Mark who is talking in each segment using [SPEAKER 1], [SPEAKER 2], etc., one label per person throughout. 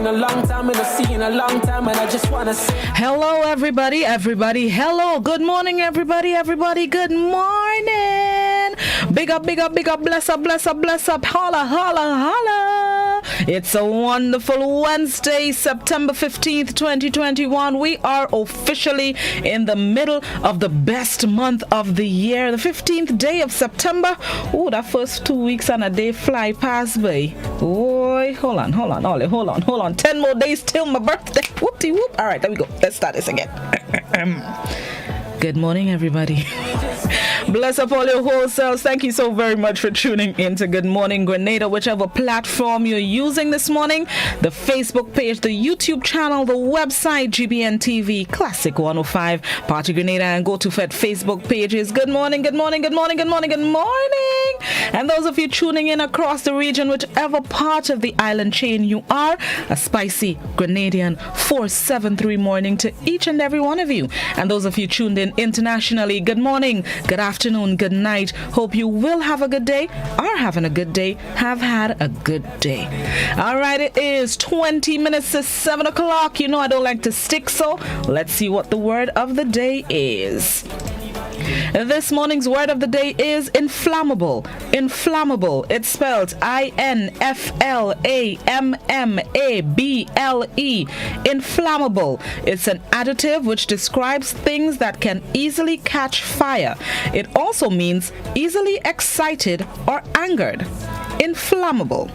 [SPEAKER 1] in a long time and I see in a long time, and I just wanna say
[SPEAKER 2] hello, everybody. Hello. Good morning, everybody. Good morning. Big up. Bless up. Holla. It's a wonderful Wednesday, September 15th, 2021. We are officially in the middle of the best month of the year, the 15th day of September. Oh, that first 2 weeks and a day fly past by. Boy, hold on. 10 more days till my birthday. Whoop-de-whoop. All right, there we go. Let's start this again. Good morning, everybody. Bless up all your whole selves. Thank you so very much for tuning in to Good Morning Grenada, whichever platform you're using this morning. The Facebook page, the YouTube channel, the website, GBN TV, Classic 105, Party Grenada, and Go to Fed Facebook pages. Good morning. And those of you tuning in across the region, whichever part of the island chain you are, a spicy Grenadian 473 morning to each and every one of you. And those of you tuned in internationally, good morning, good afternoon, good night. Hope you will have a good day, are having a good day, have had a good day. All right, it is 20 minutes to 7 o'clock. You know I don't like to stick, so let's see what the word of the day is. This morning's word of the day is inflammable. It's spelled INFLAMMABLE. Inflammable. It's an adjective which describes things that can easily catch fire. It also means easily excited or angered. Inflammable.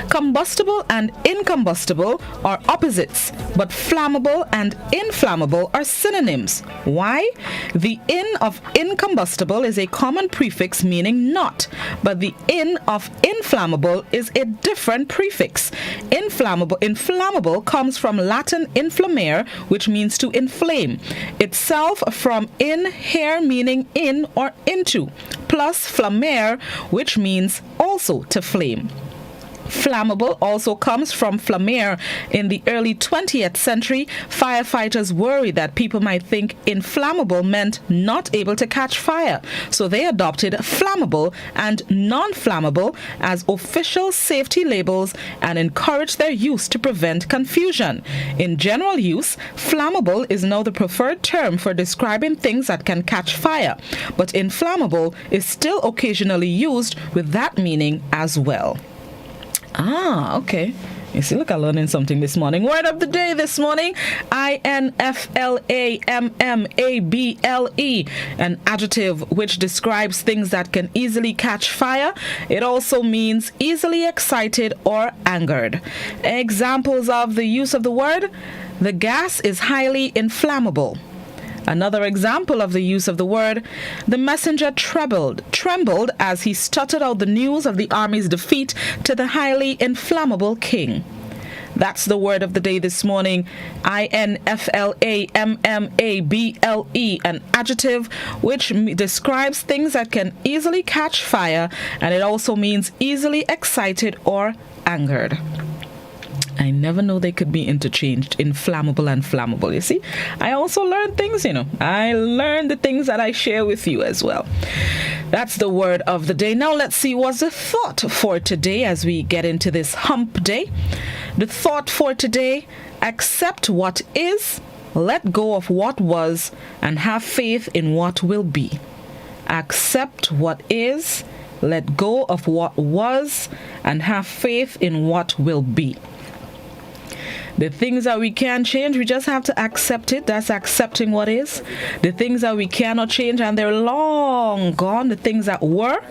[SPEAKER 2] Combustible and incombustible are opposites, but flammable and inflammable are synonyms. Why? The in of incombustible is a common prefix meaning not, but the in of inflammable is a different prefix. Inflammable comes from Latin inflammare, which means to inflame, itself from in here meaning in or into, plus flammare, which means also to flame. Flammable also comes from flammare. In the early 20th century, firefighters worried that people might think inflammable meant not able to catch fire, so they adopted flammable and non-flammable as official safety labels and encouraged their use to prevent confusion. In general use, flammable is now the preferred term for describing things that can catch fire, but inflammable is still occasionally used with that meaning as well. Okay. You see, look, I'm learning something this morning. Word of the day this morning, INFLAMMABLE, an adjective which describes things that can easily catch fire. It also means easily excited or angered. Examples of the use of the word: the gas is highly inflammable. Another example of the use of the word: the messenger trembled as he stuttered out the news of the army's defeat to the highly inflammable king. That's the word of the day this morning, INFLAMMABLE, an adjective which describes things that can easily catch fire, and it also means easily excited or angered. I never know they could be interchanged, inflammable and flammable. You see, I also learn things, I learn the things that I share with you as well. That's the word of the day. Now let's see what's the thought for today as we get into this hump day. The thought for today: accept what is, let go of what was, and have faith in what will be. Accept what is, let go of what was, and have faith in what will be. The things that we can change, we just have to accept it. That's accepting what is. The things that we cannot change and they're long gone, the things that were,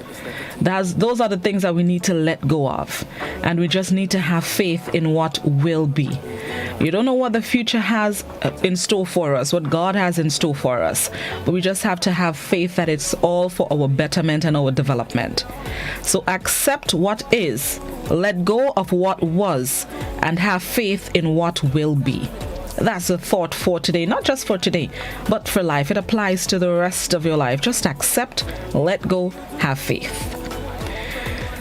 [SPEAKER 2] those are the things that we need to let go of. And we just need to have faith in what will be. You don't know what the future has in store for us, what God has in store for us. But we just have to have faith that it's all for our betterment and our development. So accept what is, let go of what was, and have faith in what will be. That's the thought for today, not just for today, but for life. It applies to the rest of your life. Just accept, let go, have faith.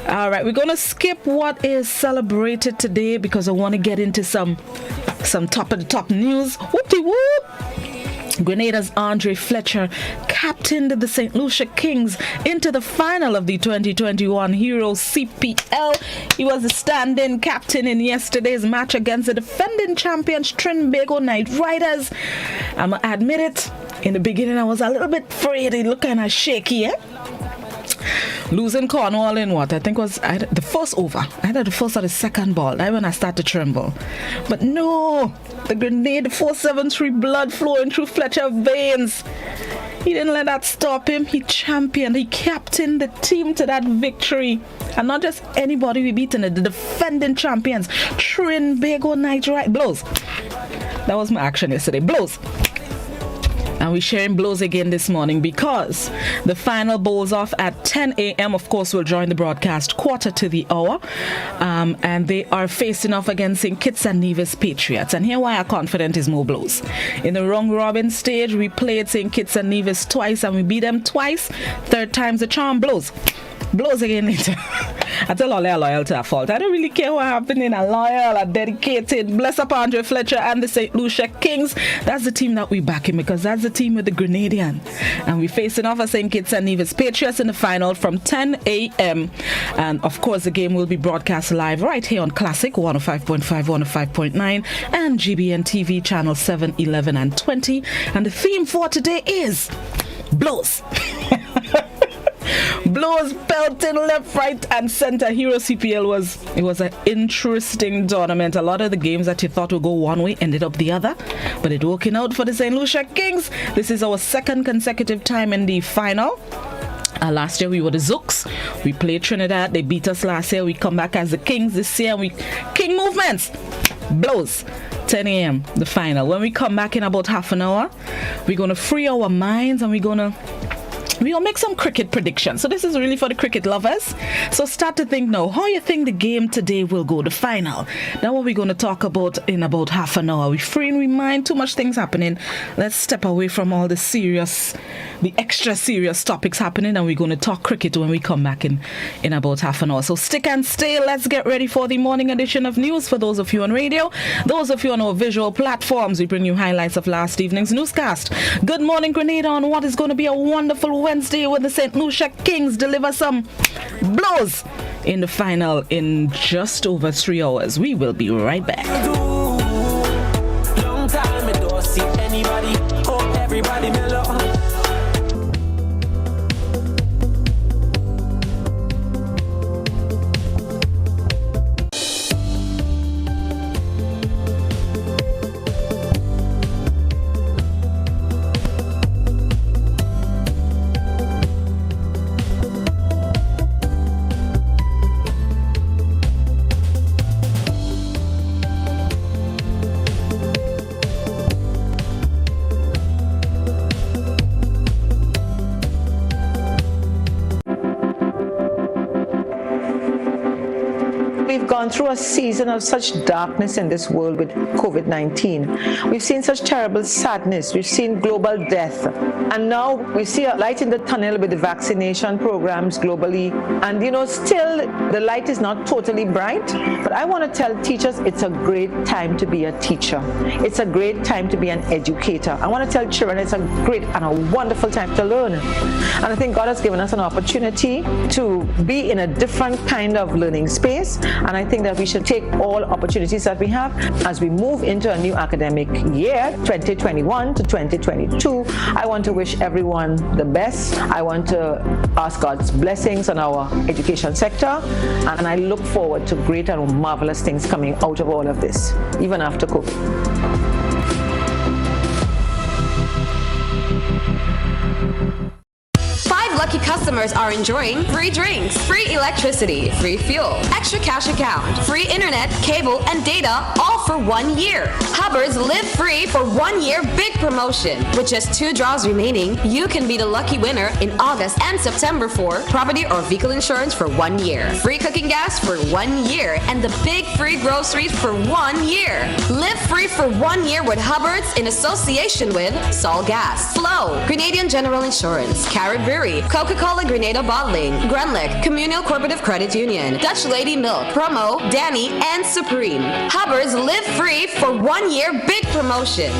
[SPEAKER 2] All right, we're going to skip what is celebrated today because I want to get into some top of the top news. Whoop-de-whoop. Grenada's Andre Fletcher captained the St. Lucia Kings into the final of the 2021 Hero CPL. He was the stand-in captain in yesterday's match against the defending champions Trinbago Knight Riders. I'm going to admit it, in the beginning I was a little bit afraid. He looked kind of shaky, Losing Cornwall in what I think was the first over, either the first or the second ball. That's when I started to tremble. But no, the Grenada 473 blood flowing through Fletcher's veins. He didn't let that stop him. He championed, he captained the team to that victory. And not just anybody we beaten, the defending champions, Trinbago Knight Riders. Blows. That was my action yesterday. Blows. And we're sharing blows again this morning because the final bowls off at 10 a.m. Of course, we'll join the broadcast quarter to the hour. And they are facing off against St. Kitts and Nevis Patriots. And here why I'm confident is more blows. In the round robin stage, we played St. Kitts and Nevis twice and we beat them twice. Third time's the charm. Blows. Blows again later. I tell all they're loyal to a fault. I don't really care what happened in a loyal, a dedicated, bless up Andre Fletcher and the St. Lucia Kings. That's the team that we back in because that's the team with the Grenadian. And we're facing off at St. Kitts and Nevis Patriots in the final from 10 a.m. And of course, the game will be broadcast live right here on Classic 105.5, 105.9 and GBN TV channel 7, 11 and 20. And the theme for today is blows. Blows pelting left, right, and center. Hero CPL was an interesting tournament. A lot of the games that you thought would go one way ended up the other, but it working out for the St. Lucia Kings. This is our second consecutive time in the final. Last year we were the Zooks. We played Trinidad. They beat us last year. We come back as the Kings this year. King movements. Blows. 10 a.m. the final. When we come back in about half an hour, we're going to free our minds and we're going to make some cricket predictions. So this is really for the cricket lovers. So start to think now, how you think the game today will go, the final. Now what we're going to talk about in about half an hour. We're freeing we mind, too much things happening. Let's step away from all the extra serious topics happening, and we're going to talk cricket when we come back in about half an hour. So stick and stay. Let's get ready for the morning edition of news. For those of you on radio, those of you on our visual platforms, we bring you highlights of last evening's newscast. Good morning, Grenada, on what is going to be a wonderful Wednesday when the St. Lucia Kings deliver some blows in the final in just over 3 hours. We will be right back.
[SPEAKER 1] Long time I don't see anybody. Hope everybody mellow.
[SPEAKER 3] We've gone through a season of such darkness in this world with COVID-19. We've seen such terrible sadness. We've seen global death. And now we see a light in the tunnel with the vaccination programs globally. And, still the light is not totally bright. But I want to tell teachers it's a great time to be a teacher. It's a great time to be an educator. I want to tell children it's a great and a wonderful time to learn. And I think God has given us an opportunity to be in a different kind of learning space. And I think that we should take all opportunities that we have as we move into a new academic year, 2021 to 2022. I want to wish everyone the best. I want to ask God's blessings on our education sector. And I look forward to great and marvelous things coming out of all of this, even after COVID.
[SPEAKER 4] Lucky customers are enjoying free drinks, free electricity, free fuel, extra cash account, free internet, cable, and data, all for 1 year. Hubbard's Live Free for 1 year big promotion. With just 2 draws remaining, you can be the lucky winner in August and September for property or vehicle insurance for 1 year, free cooking gas for 1 year, and the big free groceries for 1 year. Live free for 1 year with Hubbard's in association with Sol Gas, Flow, Grenadian General Insurance, Carrot Brewery, Coca-Cola Grenada Bottling, Grunlick, Communal Cooperative Credit Union, Dutch Lady Milk, Promo, Danny, and Supreme. Hubbard's Live Free for 1 year big promotion.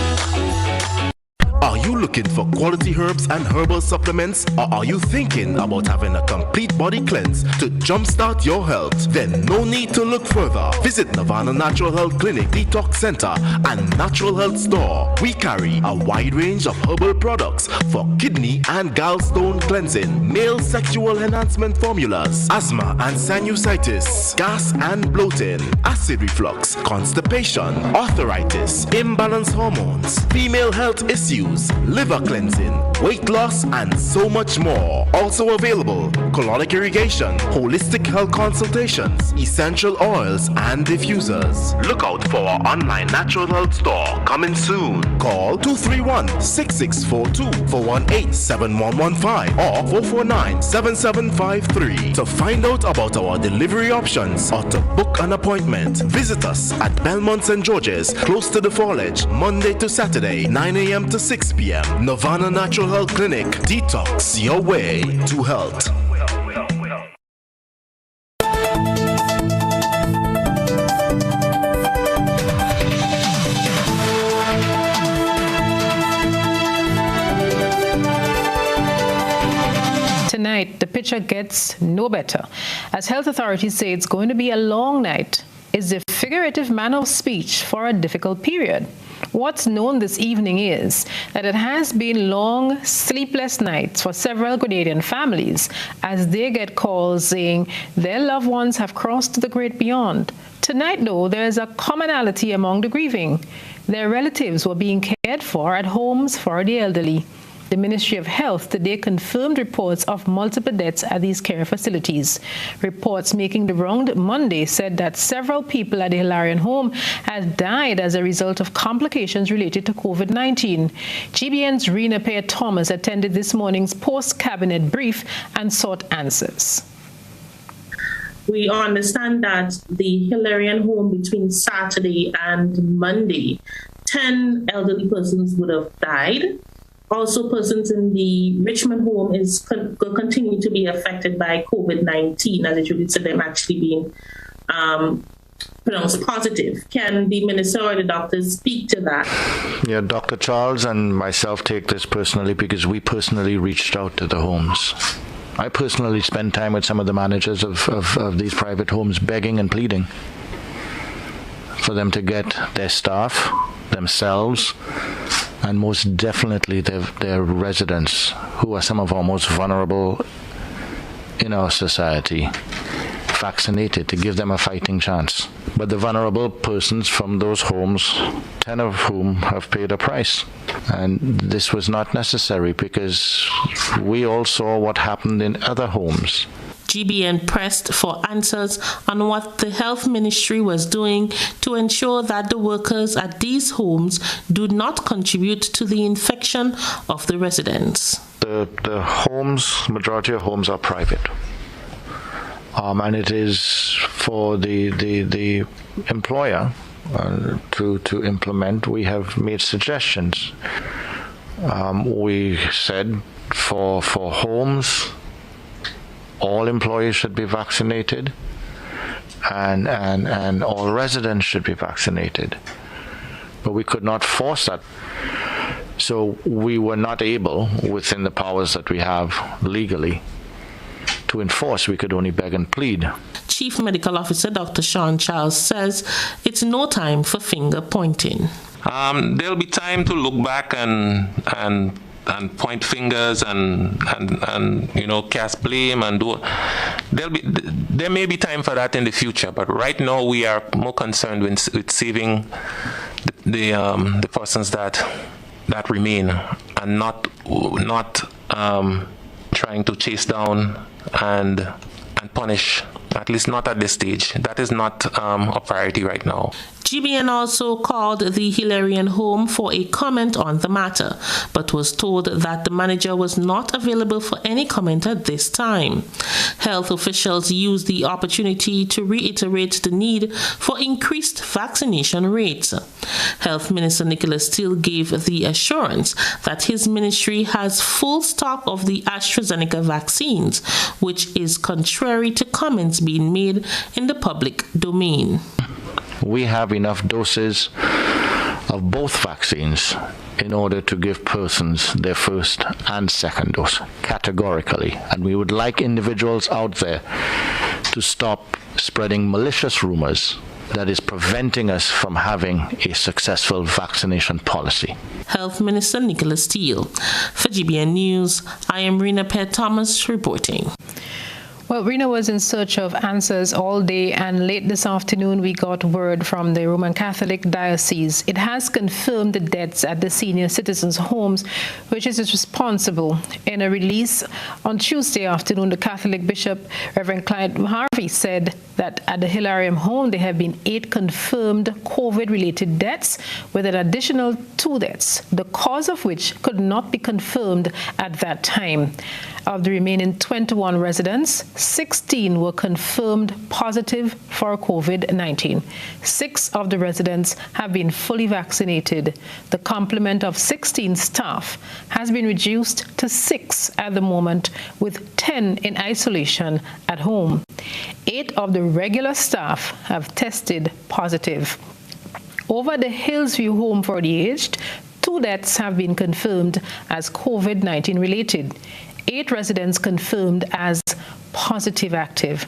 [SPEAKER 5] Are you looking for quality herbs and herbal supplements? Or are you thinking about having a complete body cleanse to jumpstart your health? Then no need to look further. Visit Nirvana Natural Health Clinic, Detox Center, and Natural Health Store. We carry a wide range of herbal products for kidney and gallstone cleansing, male sexual enhancement formulas, asthma and sinusitis, gas and bloating, acid reflux, constipation, arthritis, imbalanced hormones, female health issues, liver cleansing, weight loss, and so much more. Also available, colonic irrigation, holistic health consultations, essential oils, and diffusers. Look out for our online natural health store coming soon. Call 231-6642 418-7115 or 449-7753 to find out about our delivery options or to book an appointment. Visit us at Belmont St. George's, close to the Foliage, Monday to Saturday, 9 a.m. to 6 p.m. Nirvana Natural Health Clinic. Detox your way to health.
[SPEAKER 6] Tonight, the picture gets no better. As health authorities say it's going to be a long night, is a figurative manner of speech for a difficult period. What's known this evening is that it has been long, sleepless nights for several Grenadian families as they get calls saying their loved ones have crossed to the great beyond. Tonight, though, there is a commonality among the grieving. Their relatives were being cared for at homes for the elderly. The Ministry of Health today confirmed reports of multiple deaths at these care facilities. Reports making the round Monday said that several people at the Hilarion home had died as a result of complications related to COVID-19. GBN's Rena Pear Thomas attended this morning's post-cabinet brief and sought answers.
[SPEAKER 7] We understand that the Hilarion home between Saturday and Monday, 10 elderly persons would have died. Also, persons in the Richmond home will continue to be affected by COVID-19 as it relates to them actually being pronounced positive. Can the minister or the doctors speak to that?
[SPEAKER 8] Yeah, Dr. Charles and myself take this personally because we personally reached out to the homes. I personally spent time with some of the managers of these private homes begging and pleading for them to get their staff, themselves, and most definitely their residents, who are some of our most vulnerable in our society, vaccinated to give them a fighting chance. But the vulnerable persons from those homes, 10 of whom have paid a price. And this was not necessary because we all saw what happened in other homes.
[SPEAKER 9] GBN pressed for answers on what the health ministry was doing to ensure that the workers at these homes do not contribute to the infection of the residents.
[SPEAKER 8] The homes, majority of homes are private. And it is for the employer to implement. We have made suggestions. We said for homes, all employees should be vaccinated, and all residents should be vaccinated. But we could not force that. So we were not able, within the powers that we have legally, to enforce. We could only beg and plead.
[SPEAKER 9] Chief Medical Officer Dr. Sean Charles says it's no time for finger pointing.
[SPEAKER 10] There'll be time to look back and point fingers and cast blame and do. There may be time for that in the future, but right now we are more concerned with saving the persons that remain and not trying to chase down and punish. At least not at this stage. That is not a priority right now.
[SPEAKER 9] GBN also called the Hilarion home for a comment on the matter, but was told that the manager was not available for any comment at this time. Health officials used the opportunity to reiterate the need for increased vaccination rates. Health Minister Nicholas Steele gave the assurance that his ministry has full stock of the AstraZeneca vaccines, which is contrary to comments being made in the public domain.
[SPEAKER 8] We have enough doses of both vaccines in order to give persons their first and second dose, categorically. And we would like individuals out there to stop spreading malicious rumors that is preventing us from having a successful vaccination policy.
[SPEAKER 9] Health Minister Nicholas Steele. For GBN News, I am Rena Pett Thomas reporting.
[SPEAKER 6] Well, Rena was in search of answers all day, and late this afternoon we got word from the Roman Catholic Diocese. It has confirmed the deaths at the senior citizens' homes, which is responsible. In a release on Tuesday afternoon, the Catholic Bishop, Reverend Clyde Harvey, said that at the Hilarium home there have been 8 confirmed COVID-related deaths, with an additional 2 deaths, the cause of which could not be confirmed at that time. Of the remaining 21 residents, 16 were confirmed positive for COVID-19. 6 of the residents have been fully vaccinated. The complement of 16 staff has been reduced to 6 at the moment, with 10 in isolation at home. 8 of the regular staff have tested positive. Over the Hillsview Home for the Aged, 2 deaths have been confirmed as COVID-19 related. 8 residents confirmed as positive active.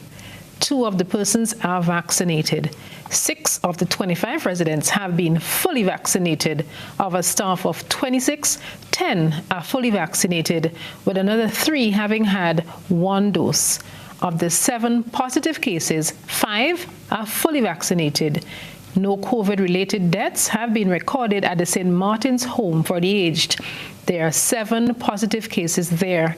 [SPEAKER 6] 2 of the persons are vaccinated. 6 of the 25 residents have been fully vaccinated. Of a staff of 26, 10 are fully vaccinated, with another 3 having had 1 dose. Of the 7 positive cases, 5 are fully vaccinated. No COVID-related deaths have been recorded at the St. Martin's Home for the Aged. There are 7 positive cases there.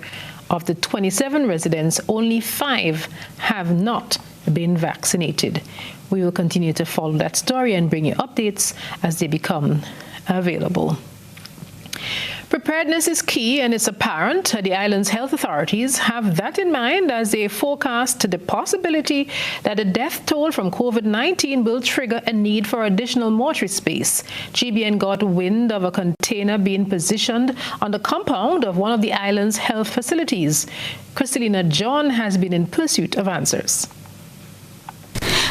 [SPEAKER 6] Of the 27 residents, only 5 have not been vaccinated. We will continue to follow that story and bring you updates as they become available. Preparedness is key, and it's apparent the island's health authorities have that in mind as they forecast the possibility that the death toll from COVID-19 will trigger a need for additional mortuary space. GBN got wind of a container being positioned on the compound of one of the island's health facilities. Kristalina John has been in pursuit of answers.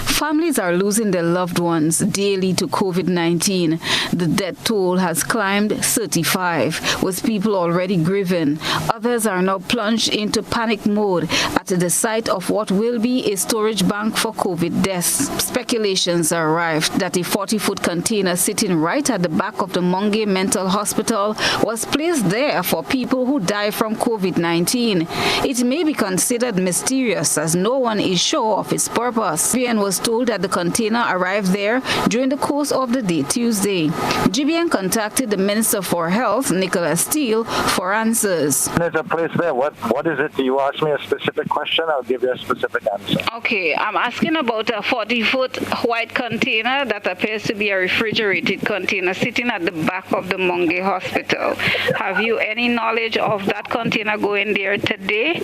[SPEAKER 11] Families are losing their loved ones daily to COVID-19. The death toll has climbed 35, with people already grieving. Others are now plunged into panic mode at the site of what will be a storage bank for COVID deaths. Speculations are rife that a 40-foot container sitting right at the back of the Mungay Mental Hospital was placed there for people who die from COVID-19. It may be considered mysterious as no one is sure of its purpose. GBN was told that the container arrived there during the course of the day Tuesday. GBN contacted the Minister for Health, Nicholas Steele, for answers.
[SPEAKER 12] There's a place there. What is it? You ask me a specific question, I'll give you a specific answer.
[SPEAKER 11] Okay, I'm asking about a 40-foot white container that appears to be a refrigerated container sitting at the back of the Mungay Hospital. Have you any knowledge of that container going there today?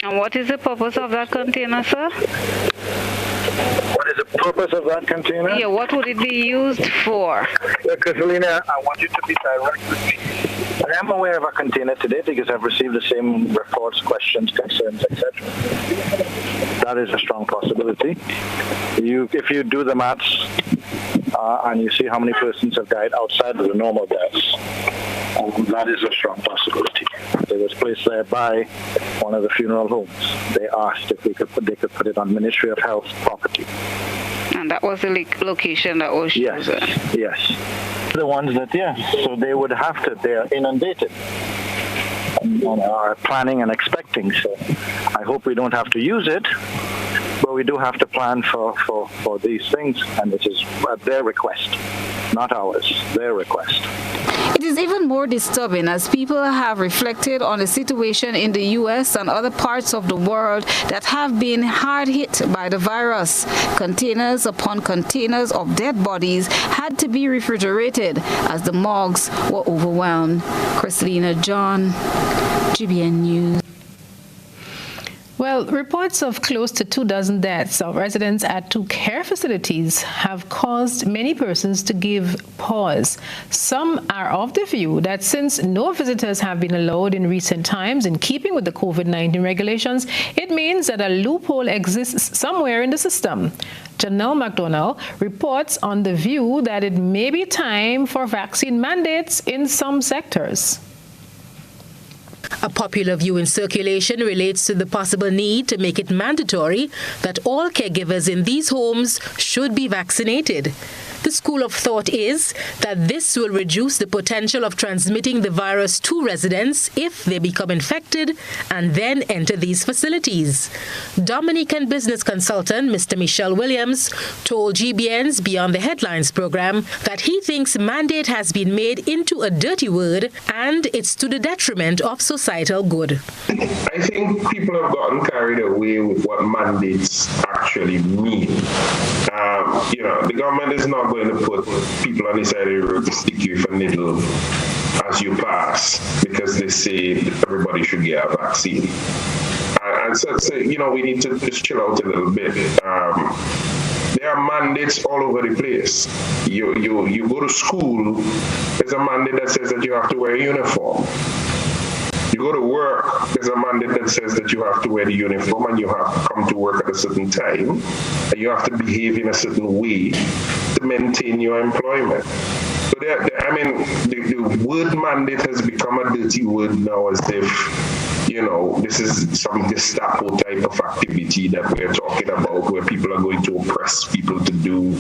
[SPEAKER 11] And what is the purpose of that container, sir?
[SPEAKER 12] What is the purpose of that container?
[SPEAKER 11] Yeah, what would it be used for?
[SPEAKER 12] Kristalina, I want you to be direct with me. I am aware of a container today because I've received the same reports, questions, concerns, etc. That is a strong possibility. If you do the maths and you see how many persons have died outside of the normal deaths, that is a strong possibility. It was placed there by one of the funeral homes. They asked if they could put it on Ministry of Health property.
[SPEAKER 11] And that was the location that was chosen?
[SPEAKER 12] Yes. The ones that, so they would have to, they are inundated and are planning and expecting. So I hope we don't have to use it, but we do have to plan for these things, and it is at their request, not ours, their request.
[SPEAKER 11] It is even more disturbing as people have reflected on the situation in the U.S. and other parts of the world that have been hard hit by the virus. Containers upon containers of dead bodies had to be refrigerated as the morgues were overwhelmed. Kristalina John, GBN News.
[SPEAKER 6] Well, Well, reports of close to 24 deaths of residents at 2 care facilities have caused many persons to give pause. Some are of the view that since no visitors have been allowed in recent times in keeping with the COVID-19 regulations, it means that a loophole exists somewhere in the system. Janelle McDonald reports on the view that it may be time for vaccine mandates in some sectors.
[SPEAKER 13] A popular view in circulation relates to the possible need to make it mandatory that all caregivers in these homes should be vaccinated. The school of thought is that this will reduce the potential of transmitting the virus to residents if they become infected and then enter these facilities. Dominican business consultant Mr. Michelle Williams told GBN's Beyond the Headlines program that he thinks mandate has been made into a dirty word and it's to the detriment of societal good.
[SPEAKER 14] I think people have gotten carried away with what mandates actually mean. The government is not going to put people on the side of the road to stick you with a needle as you pass because they say everybody should get a vaccine. And so, we need to just chill out a little bit. There are mandates all over the place. You go to school, there's a mandate that says that you have to wear a uniform. You go to work, there's a mandate that says that you have to wear the uniform and you have to come to work at a certain time and you have to behave in a certain way to maintain your employment. So the word mandate has become a dirty word now, as if this is some Gestapo type of activity that we're talking about, where people are going to oppress people to do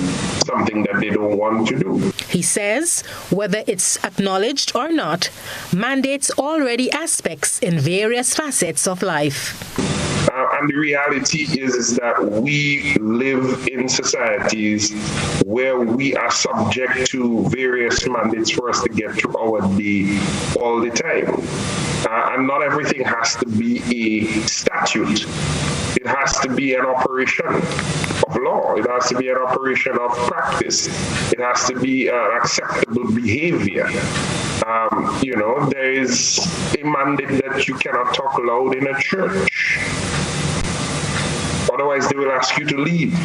[SPEAKER 14] something that they don't want to do.
[SPEAKER 13] He says, whether it's acknowledged or not, mandates already aspects in various facets of life.
[SPEAKER 14] And the reality is that we live in societies where we are subject to various mandates for us to get through our day all the time. And not everything has to be a statute. It has to be an operation of law. It has to be an operation of practice. It has to be acceptable behavior. There is a mandate that you cannot talk loud in a church. Otherwise, they will ask you to leave.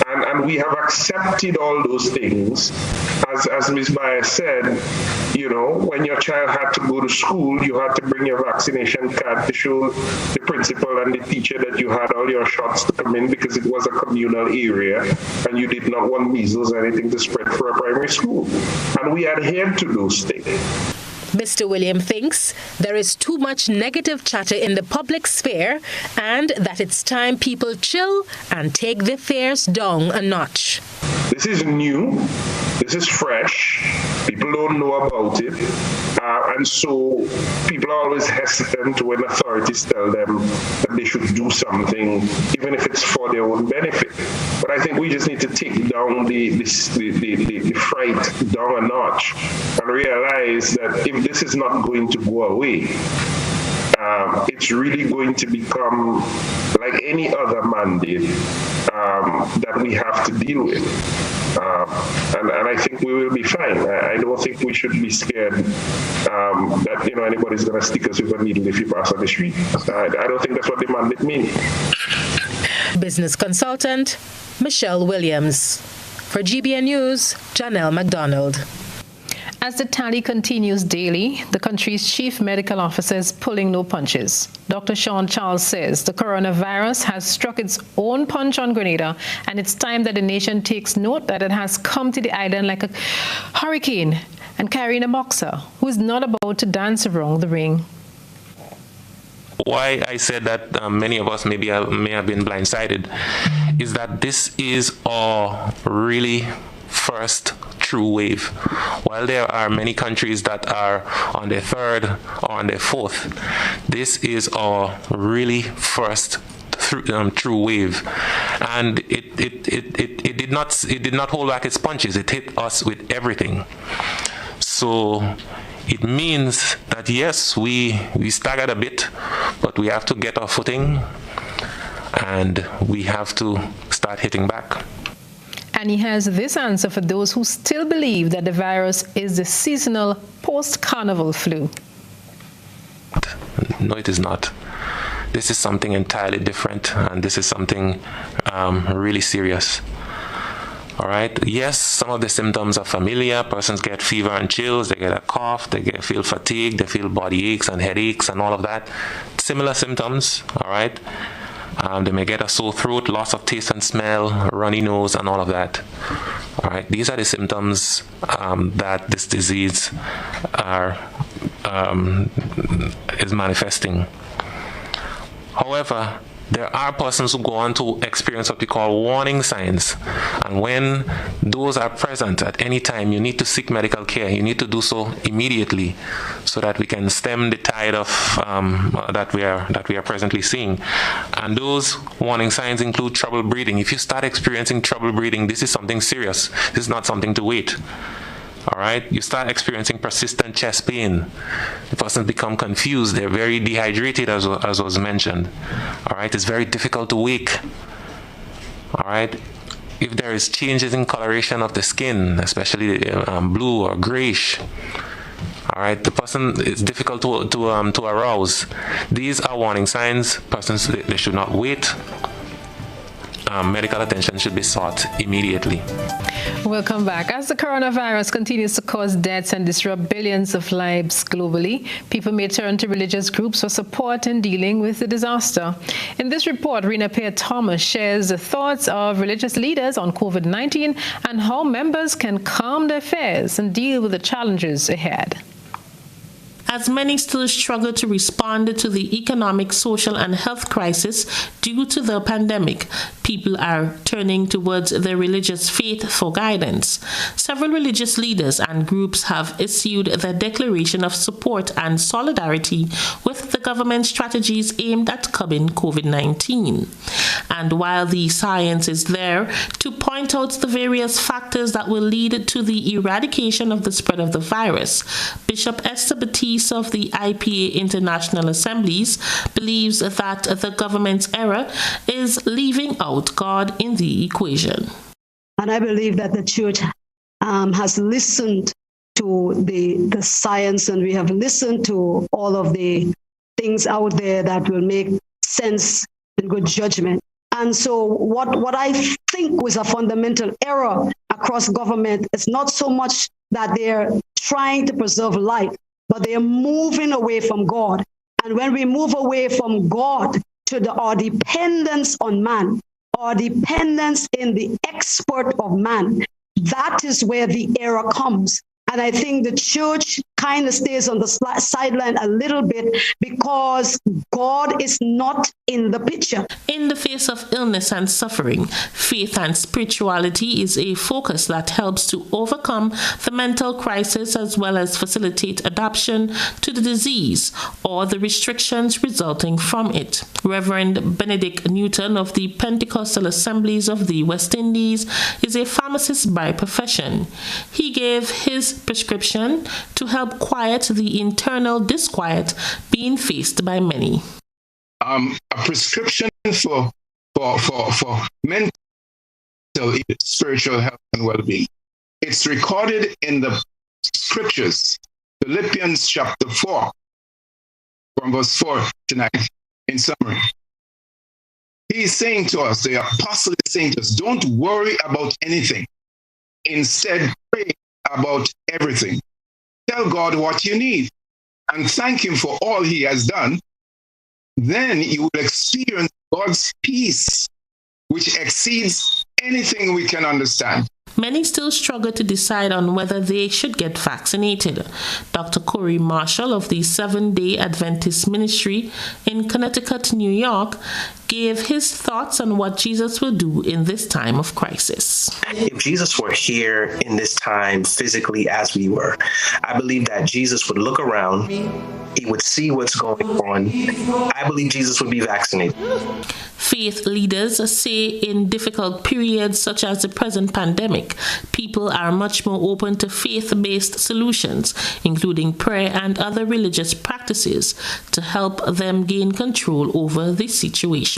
[SPEAKER 14] And we have accepted all those things. As Ms. Bayer said, when your child had to go to school, you had to bring your vaccination card to show the principal and the teacher that you had all your shots to come in because it was a communal area and you did not want measles or anything to spread for a primary school. And we adhered to those things.
[SPEAKER 13] Mr. William thinks there is too much negative chatter in the public sphere and that it's time people chill and take their fears down a notch.
[SPEAKER 14] This is new. This is fresh. People don't know about it. And so people are always hesitant when authorities tell them that they should do something, even if it's for their own benefit. But I think we just need to take down the fright down a notch and realize that if this is not going to go away, it's really going to become like any other mandate that we have to deal with. And I think we will be fine. I don't think we should be scared that anybody's going to stick us with a needle if you pass on the street. I don't think that's what the mandate means.
[SPEAKER 13] Business consultant Michelle Williams. For GBN News, Janelle McDonald.
[SPEAKER 6] As the tally continues daily, the country's chief medical officer is pulling no punches. Dr. Sean Charles says the coronavirus has struck its own punch on Grenada, and it's time that the nation takes note that it has come to the island like a hurricane and carrying a boxer who is not about to dance around the ring.
[SPEAKER 10] Why I said that many of us may have been blindsided is that this is our really first true wave. While there are many countries that are on their third or on their fourth, this is our really first true wave, and it did not hold back its punches. It hit us with everything. So it means that yes, we staggered a bit, but we have to get our footing and we have to start hitting back.
[SPEAKER 6] And he has this answer for those who still believe that the virus is the seasonal post-carnival flu.
[SPEAKER 10] No, it is not. This is something entirely different, and this is something really serious. All right. Yes, some of the symptoms are familiar. Persons get fever and chills. They get a cough. They feel fatigue. They feel body aches and headaches and all of that. Similar symptoms. All right. They may get a sore throat, loss of taste and smell, runny nose, and all of that. All right. These are the symptoms that this disease is manifesting. However, there are persons who go on to experience what we call warning signs. And when those are present at any time, you need to seek medical care. You need to do so immediately so that we can stem the tide of that we are presently seeing. And those warning signs include trouble breathing. If you start experiencing trouble breathing, this is something serious. This is not something to wait. All right, you start experiencing persistent chest pain. The person become confused. They're very dehydrated, as was mentioned. All right, it's very difficult to wake. All right, if there is changes in coloration of the skin, especially blue or grayish, all right, the person is difficult to arouse. These are warning signs. Persons, they should not wait. Medical attention should be sought immediately.
[SPEAKER 6] Welcome back. As the coronavirus continues to cause deaths and disrupt billions of lives globally, people may turn to religious groups for support in dealing with the disaster. In this report, Rena Pear-Thomas shares the thoughts of religious leaders on COVID-19 and how members can calm their fears and deal with the challenges ahead.
[SPEAKER 9] As many still struggle to respond to the economic, social, and health crisis due to the pandemic, people are turning towards their religious faith for guidance. Several religious leaders and groups have issued their declaration of support and solidarity with the government's strategies aimed at curbing COVID-19. And while the science is there to point out the various factors that will lead to the eradication of the spread of the virus, Bishop Esther Batiste of the IPA International Assemblies believes that the government's error is leaving out God in the equation.
[SPEAKER 15] And I believe that the church has listened to the science, and we have listened to all of the things out there that will make sense and good judgment. And so what I think was a fundamental error across government is not so much that they're trying to preserve life, but they are moving away from God. And when we move away from God to our dependence on man, our dependence in the expert of man, that is where the error comes. And I think the church kind of stays on the sideline a little bit because God is not in the picture.
[SPEAKER 9] In the face of illness and suffering, faith and spirituality is a focus that helps to overcome the mental crisis as well as facilitate adaptation to the disease or the restrictions resulting from it. Reverend Benedict Newton of the Pentecostal Assemblies of the West Indies is a pharmacist by profession. He gave his prescription to help quiet the internal disquiet being faced by many.
[SPEAKER 16] A prescription for mental, spiritual health and well-being. It's recorded in the scriptures, Philippians chapter 4, from verse 4 to 9, in summary. He's saying to us, the apostle is saying to us, don't worry about anything. Instead, pray about everything. Tell God what you need and thank him for all he has done. Then you will experience God's peace, which exceeds anything we can understand.
[SPEAKER 9] Many still struggle to decide on whether they should get vaccinated. Dr. Corey Marshall of the Seventh-day Adventist Ministry in Connecticut, New York, gave his thoughts on what Jesus will do in this time of crisis.
[SPEAKER 17] If Jesus were here in this time physically as we were, I believe that Jesus would look around, he would see what's going on. I believe Jesus would be vaccinated.
[SPEAKER 9] Faith leaders say in difficult periods such as the present pandemic, people are much more open to faith-based solutions, including prayer and other religious practices, to help them gain control over the situation.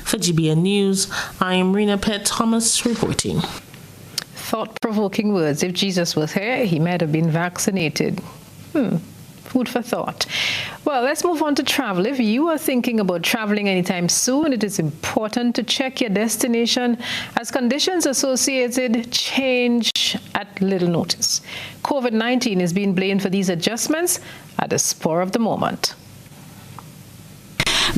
[SPEAKER 9] For GBN News, I am Rena Pear-Thomas reporting.
[SPEAKER 6] Thought-provoking words. If Jesus was here, he might have been vaccinated. Food for thought. Well, let's move on to travel. If you are thinking about traveling anytime soon, it is important to check your destination as conditions associated change at little notice. COVID-19 is being blamed for these adjustments at the spur of the moment.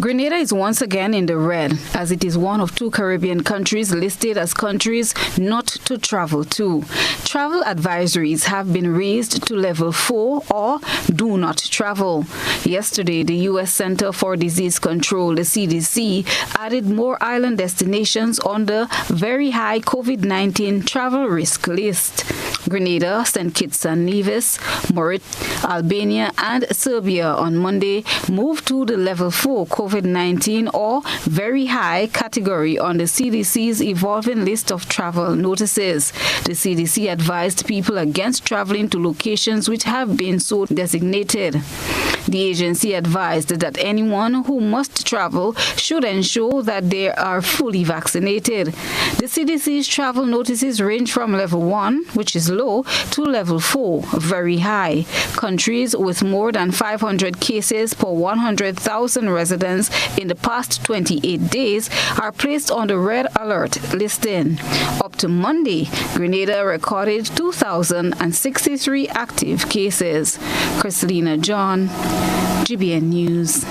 [SPEAKER 11] Grenada is once again in the red, as it is one of 2 Caribbean countries listed as countries not to travel to. Travel advisories have been raised to level 4 or do not travel. Yesterday, the U.S. Center for Disease Control, the CDC, added more island destinations on the very high COVID-19 travel risk list. Grenada, St. Kitts and Nevis, Mauritius, Albania, and Serbia on Monday moved to the level 4 COVID-19 or very high category on the CDC's evolving list of travel notices. The CDC advised people against traveling to locations which have been so designated. The agency advised that anyone who must travel should ensure that they are fully vaccinated. The CDC's travel notices range from level 1, which is low, to level 4, very high. Countries with more than 500 cases per 100,000 residents in the past 28 days are placed on the red alert listing. Up to Monday, Grenada recorded 2,063 active cases. Christelina John, GBN News.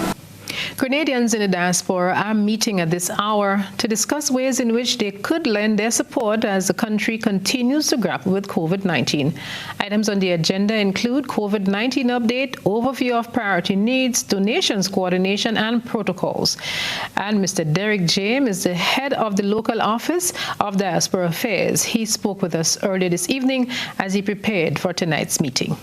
[SPEAKER 6] Grenadians in the diaspora are meeting at this hour to discuss ways in which they could lend their support as the country continues to grapple with COVID-19. Items on the agenda include COVID-19 update, overview of priority needs, donations coordination, and protocols. And Mr. Derek James is the head of the local office of Diaspora Affairs. He spoke with us earlier this evening as he prepared for tonight's meeting.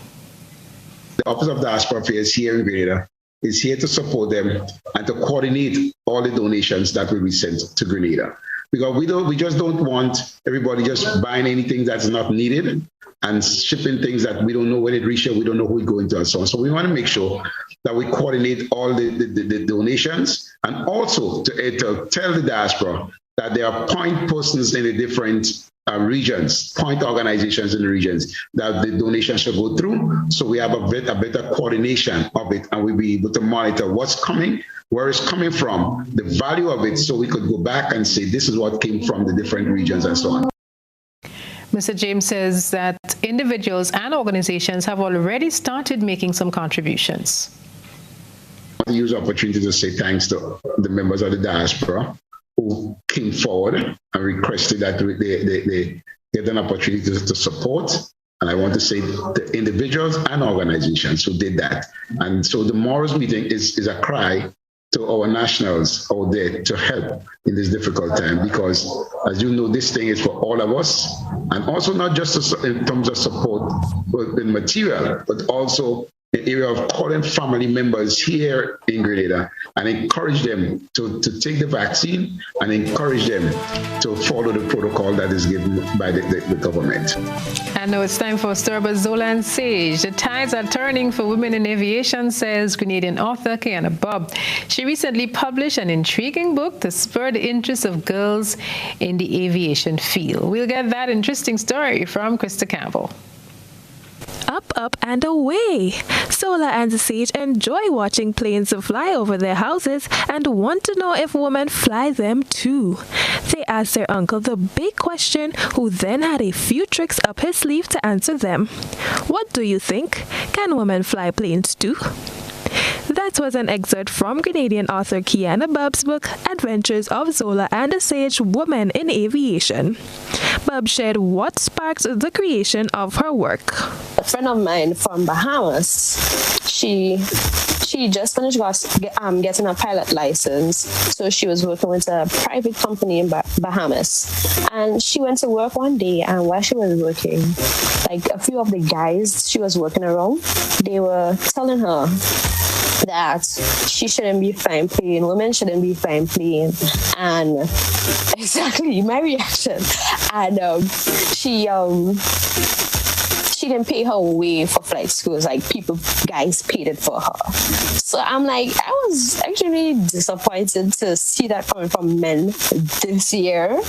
[SPEAKER 16] The Office of Diaspora Affairs here in Grenada is here to support them and to coordinate all the donations that will be sent to Grenada. Because we just don't want everybody just buying anything that's not needed and shipping things that we don't know when it reaches, we don't know who it's going to and so on. So we want to make sure that we coordinate all the donations and also to tell the diaspora that there are point persons in the different regions, point organizations in the regions that the donation should go through. So we have a better coordination of it, and we'll be able to monitor what's coming, where it's coming from, the value of it, so we could go back and say this is what came from the different regions and so on.
[SPEAKER 6] Mr. James says that individuals and organizations have already started making some contributions.
[SPEAKER 16] I want to use the opportunity to say thanks to the members of the diaspora who came forward and requested that they get an opportunity to support. And I want to say the individuals and organizations who did that. And so tomorrow's meeting is a cry to our nationals out there to help in this difficult time, because as you know, this thing is for all of us, and also not just in terms of support in material, but also the area of calling family members here in Grenada and encourage them to take the vaccine and encourage them to follow the protocol that is given by the government.
[SPEAKER 6] And now it's time for Sturba Zola and Sage. The tides are turning for women in aviation, says Grenadian author Kiana Bob. She recently published an intriguing book to spur the interest of girls in the aviation field. We'll get that interesting story from Krista Campbell.
[SPEAKER 18] Up, up, and away! Sola and the Sage enjoy watching planes fly over their houses and want to know if women fly them too. They asked their uncle the big question, who then had a few tricks up his sleeve to answer them. What do you think? Can women fly planes too? That was an excerpt from Grenadian author Kiana Bub's book, Adventures of Zola and the Sage, Women in Aviation. Bub shared what sparked the creation of her work.
[SPEAKER 19] A friend of mine from Bahamas, she just finished getting a pilot license, so she was working with a private company in Bahamas. And she went to work one day, and while she was working, like a few of the guys she was working around, they were telling her that she shouldn't be flying plane, women shouldn't be flying plane, and exactly my reaction. And she didn't pay her way for flight schools, like guys paid it for her. So I'm like, I was actually disappointed to see that coming from men this year.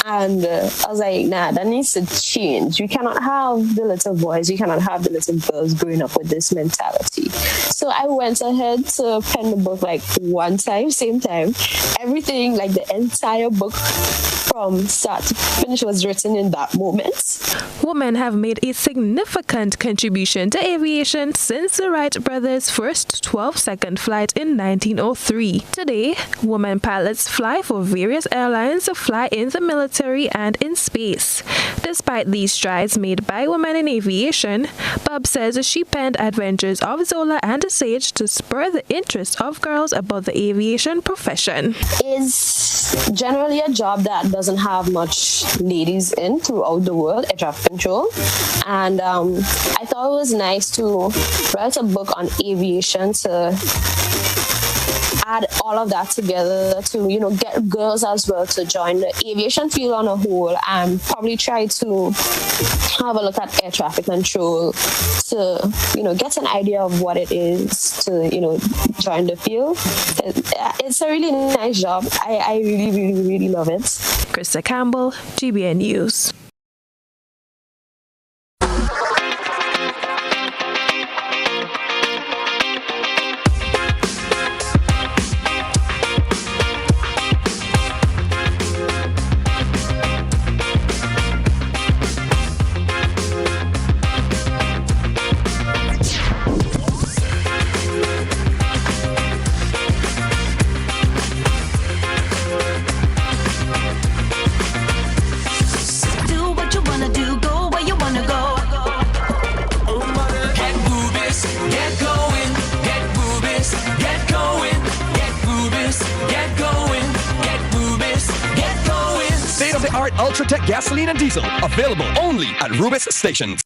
[SPEAKER 19] And I was like, nah, that needs to change. We cannot have the little boys, we cannot have the little girls growing up with this mentality. So I went ahead to pen the book like one time, same time. Everything, like the entire book from start to finish was written in that moment.
[SPEAKER 18] Women have made a significant contribution to aviation since the Wright brothers' first 12-second flight in 1903. Today, women pilots fly for various airlines to fly in the military and in space. Despite these strides made by women in aviation, Bob says she penned Adventures of Zola and the Sage to spur the interest of girls about the aviation profession.
[SPEAKER 19] It's generally a job that doesn't have much ladies in throughout the world, air traffic control. And I thought it was nice to write a book on aviation to add all of that together to, you know, get girls as well to join the aviation field on a whole, and probably try to have a look at air traffic control to, you know, get an idea of what it is to, you know, join the field. It's a really nice job. I really, really, really love it.
[SPEAKER 18] Krista Campbell, GBN News.
[SPEAKER 20] Ultratech gasoline and diesel, available only at Rubis stations.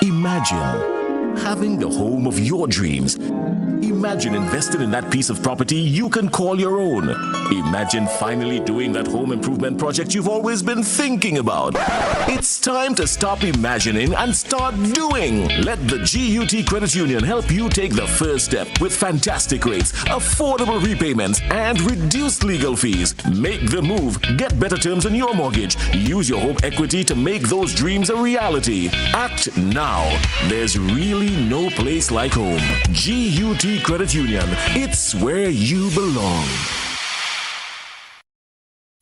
[SPEAKER 21] Imagine having the home of your dreams. Imagine investing in that piece of property you can call your own. Imagine finally doing that home improvement project you've always been thinking about. It's time to stop imagining and start doing. Let the GUT Credit Union help you take the first step with fantastic rates, affordable repayments, and reduced legal fees. Make the move. Get better terms on your mortgage. Use your home equity to make those dreams a reality. Act now. There's really no place like home. GUT Credit Union. It's where you belong.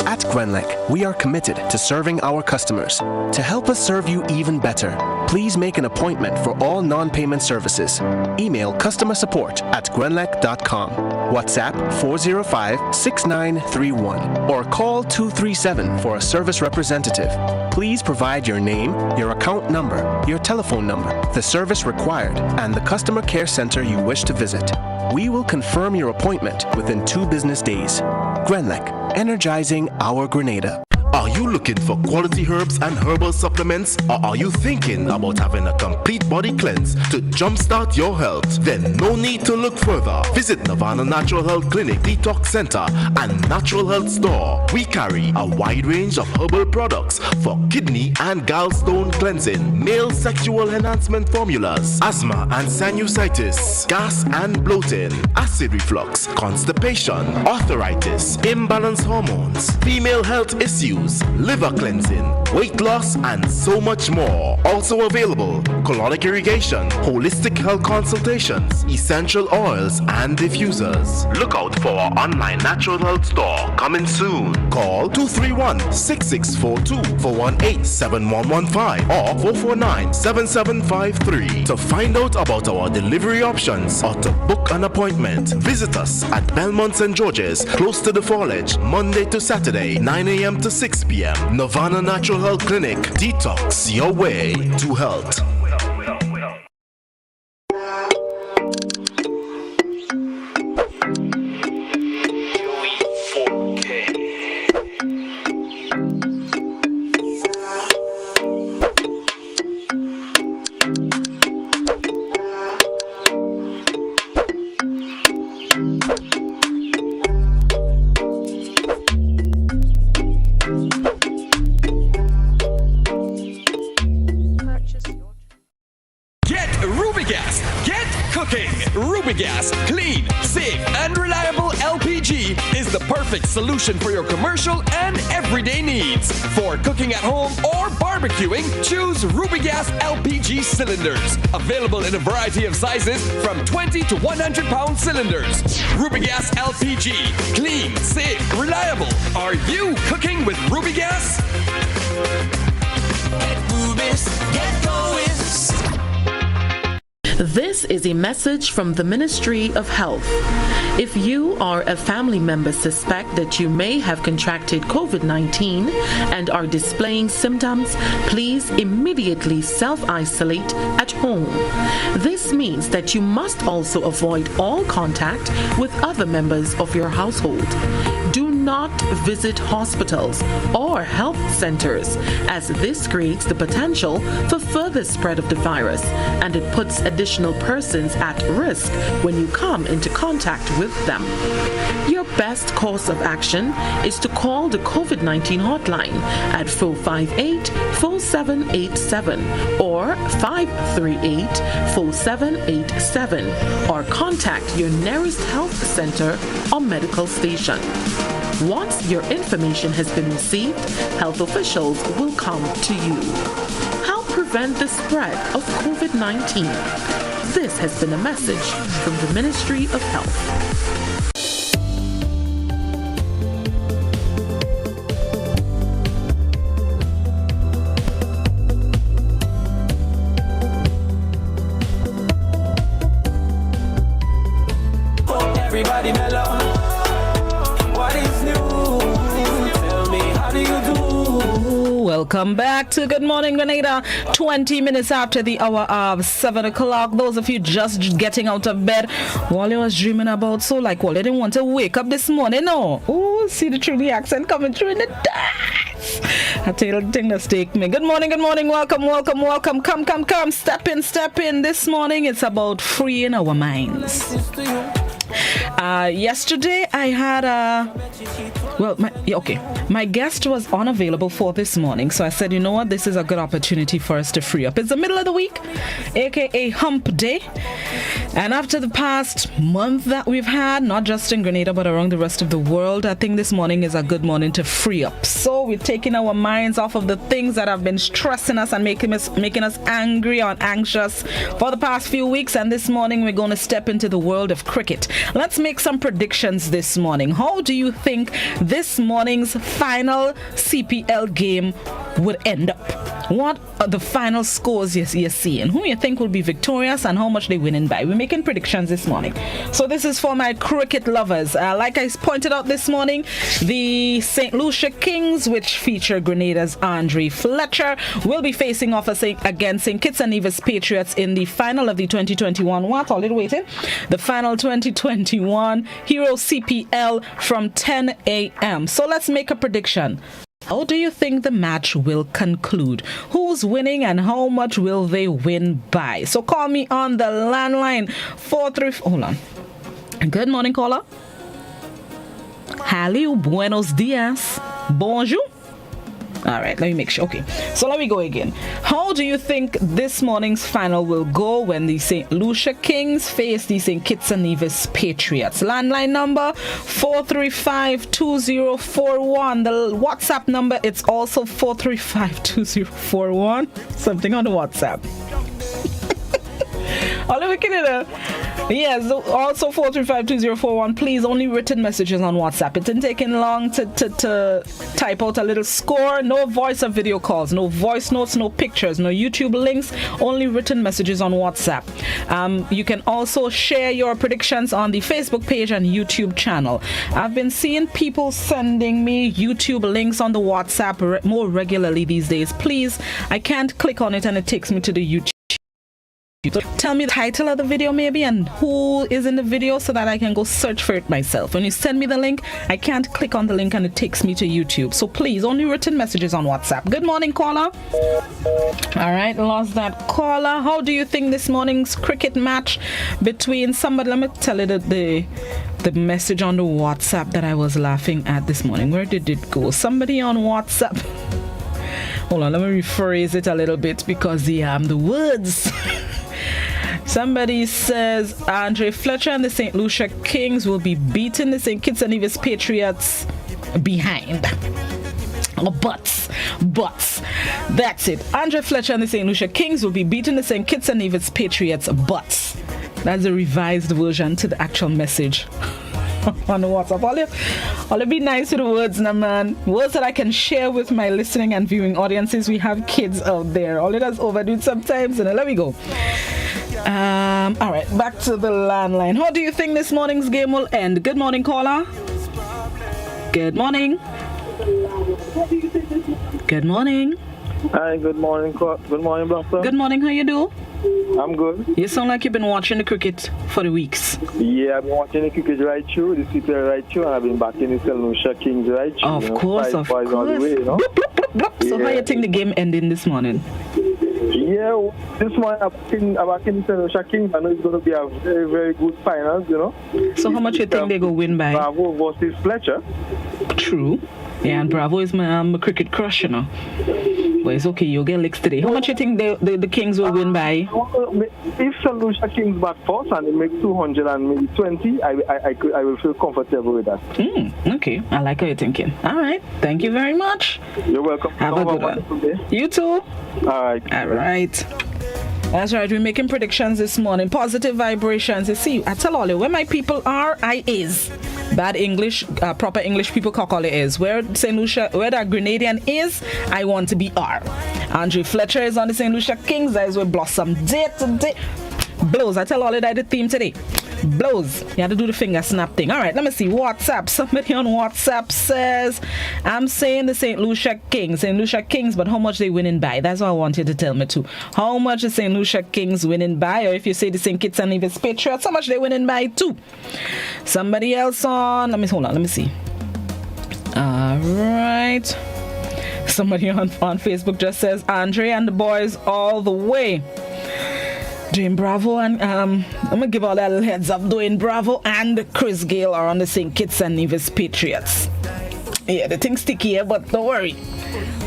[SPEAKER 22] At Grenlec, we are committed to serving our customers. To help us serve you even better, please make an appointment for all non-payment services. Email customersupport@grenlec.com. WhatsApp 405-6931 or call 237 for a service representative. Please provide your name, your account number, your telephone number, the service required, and the customer care center you wish to visit. We will confirm your appointment within 2 business days. Grenlec, energizing our Grenada.
[SPEAKER 5] Are you looking for quality herbs and herbal supplements, or are you thinking about having a complete body cleanse to jumpstart your health? Then no need to look further. Visit Nirvana Natural Health Clinic, Detox Center, and Natural Health Store. We carry a wide range of herbal products for kidney and gallstone cleansing, male sexual enhancement formulas, asthma and sinusitis, gas and bloating, acid reflux, constipation, arthritis, imbalanced hormones, female health issues, liver cleansing, weight loss, and so much more. Also available, colonic irrigation, holistic health consultations, essential oils, and diffusers. Look out for our online natural health store coming soon. Call 231-6642 418-7115 or 449-7753 to find out about our delivery options or to book an appointment. Visit us at Belmont St. George's, close to the Foliage, Monday to Saturday, 9 a.m. to 6 p.m. Nirvana Natural Health Clinic. Detox your way to health.
[SPEAKER 20] Rubigas. Get cooking. Rubigas, clean, safe, and reliable LPG is the perfect solution for your commercial and everyday needs. For cooking at home or barbecuing, choose Rubigas LPG cylinders. Available in a variety of sizes from 20 to 100 pound cylinders. Rubigas LPG, clean, safe, reliable. Are you cooking with Rubigas?
[SPEAKER 1] Get Rubis, get going.
[SPEAKER 2] This is a message from the Ministry of Health. If you or a family member suspect that you may have contracted COVID-19 and are displaying symptoms, please immediately self-isolate at home. This means that you must also avoid all contact with other members of your household. Do not visit hospitals or health centers, as this creates the potential for further spread of the virus, and it puts additional persons at risk when you come into contact with them. Your best course of action is to call the COVID-19 hotline at 458-4787 or 538-4787, or contact your nearest health center or medical station. Once your information has been received, health officials will come to you. Help prevent the spread of COVID-19. This has been a message from the Ministry of Health.
[SPEAKER 1] Everybody mellow. What is new? Tell me, how do you do?
[SPEAKER 23] Welcome back to Good Morning Grenada. 20 minutes after the hour of 7 o'clock. Those of you just getting out of bed, Wally was dreaming about so like Wally didn't want to wake up this morning. No. Oh, see the truly accent coming through in the dance. I tell you the thing that's take me. Good morning, welcome. Come. Step in. This morning it's about freeing our minds. Yesterday I had my guest was unavailable for this morning, so I said, you know what, this is a good opportunity for us to free up. It's the middle of the week, aka hump day, and after the past month that we've had, not just in Grenada but around the rest of the world, I think this morning is a good morning to free up. So we're taking our minds off of the things that have been stressing us and making us angry or anxious for the past few weeks, and this morning we're going to step into the world of cricket. Let's make some predictions this morning. How do you think this morning's final CPL game would end up? What are the final scores you're seeing? Who you think will be victorious and how much they're winning by? We're making predictions this morning. So this is for my cricket lovers. Like I pointed out this morning, the St. Lucia Kings, which feature Grenada's Andre Fletcher, will be facing off against St. Kitts and Nevis Patriots in the final of the 2021. The final 2021 Hero CPL from 10 a.m. So let's make a prediction. How do you think the match will conclude? Who's winning and how much will they win by? So call me on the landline 434. Hold on. Good morning, caller. Hello, buenos dias. Bonjour. All right, let me make sure. Okay, so let me go again. How do you think this morning's final will go when the St. Lucia Kings face the St. Kitts and Nevis Patriots? Landline number 435-2041. The WhatsApp number, it's also 435-2041. Something on the WhatsApp. Yes, also 435-2041. Please, only written messages on WhatsApp. It didn't take long to type out a little score. No voice or video calls, no voice notes, no pictures, no YouTube links, only written messages on WhatsApp. You can also share your predictions on the Facebook page and YouTube channel. I've been seeing people sending me YouTube links on the WhatsApp more regularly these days. Please, I can't click on it and it takes me to the YouTube. Tell me the title of the video maybe and who is in the video so that I can go search for it myself. When you send me the link, I can't click on the link and it takes me to YouTube. So please, only written messages on WhatsApp. Good morning, caller. All right, lost that caller. How do you think this morning's cricket match between somebody, let me tell you the message on the WhatsApp that I was laughing at this morning. Where did it go? Somebody on WhatsApp. Hold on, let me rephrase it a little bit because the words Somebody says Andre Fletcher and the St. Lucia Kings will be beating the St. Kitts and Nevis Patriots behind. Oh, but that's it. Andre Fletcher and the St. Lucia Kings will be beating the St. Kitts and Nevis Patriots, but that's a revised version to the actual message on the WhatsApp. I'll be nice with the words now, man. Words that I can share with my listening and viewing audiences. We have kids out there. All it has overdo it sometimes, and let me go. All right, back to the landline. How do you think this morning's game will end? Good morning, caller. Good morning. Good morning.
[SPEAKER 3] Hi, good morning. Good morning, Blaster.
[SPEAKER 23] Good morning, how you do?
[SPEAKER 3] I'm good.
[SPEAKER 23] You sound like you've been watching the cricket for the weeks.
[SPEAKER 3] Yeah, I've been watching the cricket right through, the CPL right through, and I've been back in the St. Lucia Kings right through.
[SPEAKER 23] Of course.
[SPEAKER 3] On the way,
[SPEAKER 23] Bloop, bloop, bloop. So how you think the game ending this morning?
[SPEAKER 3] Yeah, this morning I'm back in the St. Lucia Kings. I know it's going to be a very, very good finals,
[SPEAKER 23] So how much you think they go win by?
[SPEAKER 3] Bravo versus Fletcher.
[SPEAKER 23] True. Yeah, and Bravo is my cricket crush, But it's okay, you'll get licks today. How much you think the Kings will win by?
[SPEAKER 3] If St. Lucia Kings bat first and they make 200 and maybe 20, I will feel comfortable with that.
[SPEAKER 23] Okay, I like how you're thinking. All right, thank you very much.
[SPEAKER 3] You're welcome.
[SPEAKER 23] Have a good one. You too.
[SPEAKER 3] All right.
[SPEAKER 23] That's right, we're making predictions this morning. Positive vibrations. You see, I tell all you, where my people are, I is. Bad English, proper English people call it is. Where St. Lucia, where that Grenadian is, I want to be R. Andre Fletcher is on the St. Lucia Kings. That is where Blossom day today. Blows. I tell all you that the theme today. Blows. You have to do the finger snap thing. All right, let me see. WhatsApp. Somebody on WhatsApp says, I'm saying the St. Lucia Kings, but how much they winning by? That's what I want you to tell me too. How much is St. Lucia Kings winning by? Or if you say the St. Kitts and Nevis Patriots, how much they winning by too? Somebody else on. Let me see. All right. Somebody on Facebook just says, Andre and the boys all the way. Dwayne Bravo and I'm gonna give all that little heads up. Dwayne Bravo and Chris Gale are on the St. Kitts and Nevis Patriots. Yeah, the thing's sticky here, but don't worry.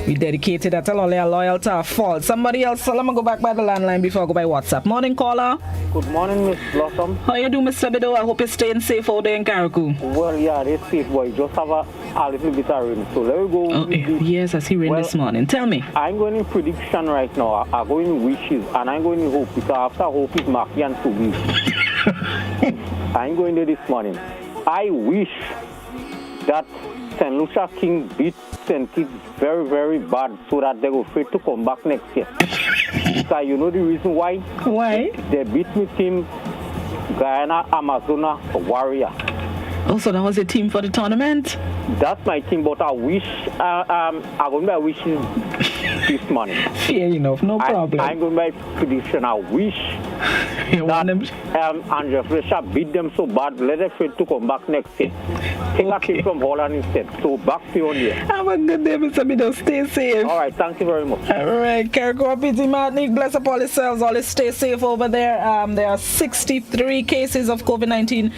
[SPEAKER 23] We dedicated that all our loyal to our fault. Somebody else, so let me go back by the landline before I go by WhatsApp. Morning, caller.
[SPEAKER 3] Good morning, Miss Blossom.
[SPEAKER 23] How you do, Mr. Bido? I hope you're staying safe out there in Carriacou.
[SPEAKER 3] Well, yeah, they're safe, boy. Just have a little bit of rain. So let me go.
[SPEAKER 23] Oh, yes, I see rain this morning. Tell me.
[SPEAKER 3] I'm going in prediction right now. I'm going in wishes, and I'm going in hope, because after hope is Maki and Subi. I'm going there this morning. I wish that St. Lucia King beat St. Kitts very, very bad, so that they go free to come back next year. So you know the reason why?
[SPEAKER 23] Why?
[SPEAKER 3] They beat me team Guyana Amazona Warrior.
[SPEAKER 23] Oh, so that was a team for the tournament?
[SPEAKER 3] That's my team, but I wish I'm going to wish this morning.
[SPEAKER 23] Fair enough, no problem.
[SPEAKER 3] I'm going to make prediction. I wish that Andre Fletcher beat them so bad, let them free to come back next year. Take a team from Holland instead. So back to you on here.
[SPEAKER 23] Have a good day, Mr. Bido. Stay safe.
[SPEAKER 3] All right, thank you very much.
[SPEAKER 23] All right, Carriacou, P.T. Martinique, bless up all yourselves. All stay safe over there. There are 63 cases of COVID-19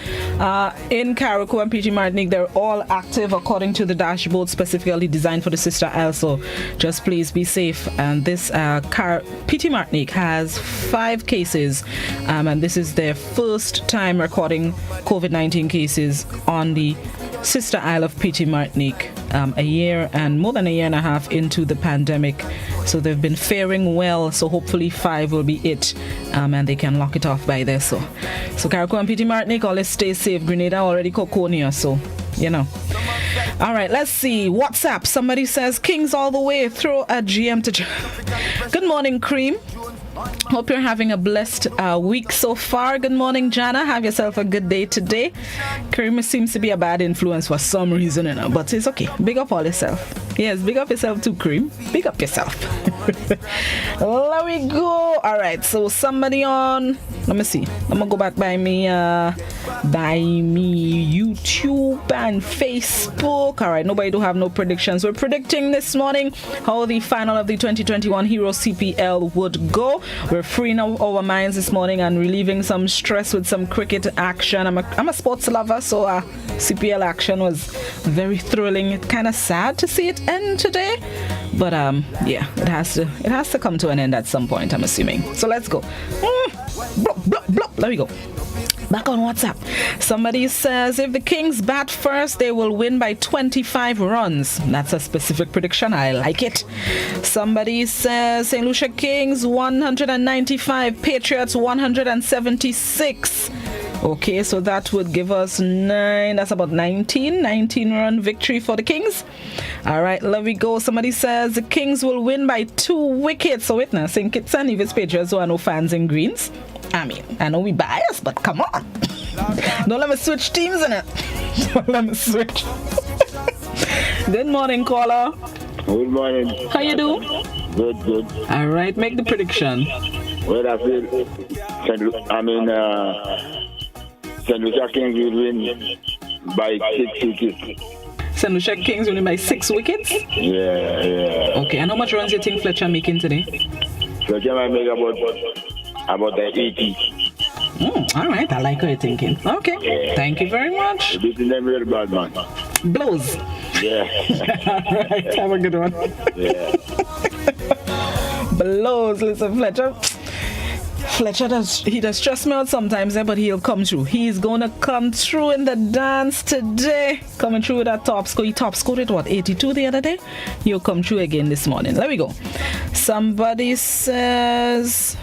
[SPEAKER 23] in Carriacou and P.T. Martinique. They're all active according to the dashboard specifically designed for the Sister Isle. So just please be safe. And this P.T. Martinique has 5 cases, and this is their first time recording COVID-19 cases on the Sister Isle of P.T. Martinique, a year and more than a year and a half into the pandemic. So they've been faring well. So hopefully 5 will be it, and they can lock it off by there. So Carriacou and P.T. Martinique, all stay safe. Grenada already Coconia, so you know. All right, let's see. WhatsApp. Somebody says Kings all the way. Throw a GM to. Good morning, Cream. Hope you're having a blessed week so far. Good morning, Jana. Have yourself a good day today. Kareem seems to be a bad influence for some reason, but it's okay. Big up all yourself. Yes, big up yourself too, Kareem. Big up yourself. Let me go. All right, so somebody on. Let me see. I'm gonna go back by me YouTube and Facebook. All right, nobody do have no predictions. We're predicting this morning how the final of the 2021 Hero CPL would go. We're freeing our minds this morning and relieving some stress with some cricket action. I'm a sports lover, so CPL action was very thrilling. Kind of sad to see it end today, but yeah, it has to come to an end at some point, I'm assuming. So let's go. There we go. Back on WhatsApp. Somebody says if the Kings bat first, they will win by 25 runs. That's a specific prediction. I like it. Somebody says St. Lucia Kings 195, Patriots 176. Okay, so that would give us 9. That's about 19 run victory for the Kings. All right, there we go. Somebody says the Kings will win by 2 wickets. So witness, St. Kitts and Nevis Patriots who are no fans in greens. I mean, I know we biased, but come on. Don't let me switch teams in it. Don't let me switch. Good morning, caller.
[SPEAKER 4] Good morning.
[SPEAKER 23] How you do?
[SPEAKER 4] Good.
[SPEAKER 23] All right, make the prediction.
[SPEAKER 4] Well, I feel St. Lucia Kings will win by 6 wickets.
[SPEAKER 23] St. Lucia Kings winning by 6 wickets?
[SPEAKER 4] Yeah.
[SPEAKER 23] Okay, and how much runs do you think Fletcher making today?
[SPEAKER 4] Fletcher might make about 80.
[SPEAKER 23] All right, I like how you're thinking. Okay, thank you very much.
[SPEAKER 4] This is never real bad, man.
[SPEAKER 23] Blows.
[SPEAKER 4] Yeah.
[SPEAKER 23] All right, have a good one.
[SPEAKER 4] Yeah.
[SPEAKER 23] Blows. Listen, Fletcher does stress me out sometimes, but he'll come through. He's gonna come through in the dance today. Coming through with that top score. He top scored it, 82 the other day? He'll come through again this morning. There we go. Somebody says...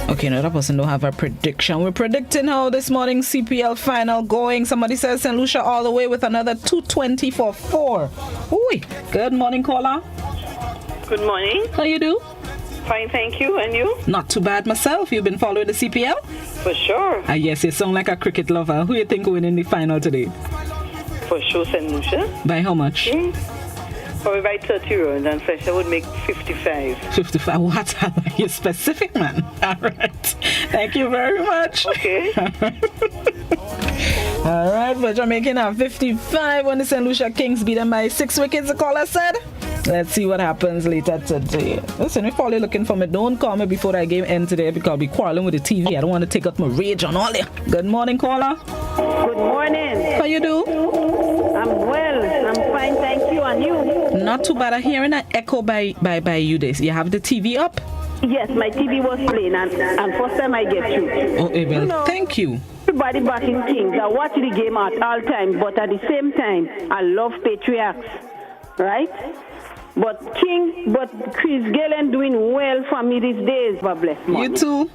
[SPEAKER 23] Okay, no, that person don't have a prediction. We're predicting how this morning's CPL final going. Somebody says St. Lucia all the way with another 220 for 4. Ooh, good morning, caller.
[SPEAKER 7] Good morning.
[SPEAKER 23] How you do?
[SPEAKER 7] Fine, thank you. And you?
[SPEAKER 23] Not too bad myself. You've been following the CPL?
[SPEAKER 7] For sure.
[SPEAKER 23] Yes, you sound like a cricket lover. Who you think will win in the final today?
[SPEAKER 7] For sure, St. Lucia.
[SPEAKER 23] By how much?
[SPEAKER 7] Probably by 30 runs, and Fletcher would make 55.
[SPEAKER 23] 55? What? You're specific, man. All right. Thank you very much.
[SPEAKER 7] Okay.
[SPEAKER 23] All right, Fletcher making a 55 when the St. Lucia Kings beat them by 6 wickets, the caller said. Let's see what happens later today. Listen, if all you're looking for me, don't call me before that game ends today because I'll be quarreling with the TV. I don't want to take out my rage on all you. Good morning, caller.
[SPEAKER 7] Good morning.
[SPEAKER 23] How you do?
[SPEAKER 7] I'm well. I'm fine, thank you. And you?
[SPEAKER 23] Not too bad. I'm hearing an echo by you this. You have the TV up?
[SPEAKER 7] Yes, my TV was playing and first time I get through.
[SPEAKER 23] Okay, well, thank you.
[SPEAKER 7] Everybody back in Kings. I watch the game at all times, but at the same time, I love Patriots, right? But Chris Galen doing well for me these days, God bless me.
[SPEAKER 23] You too.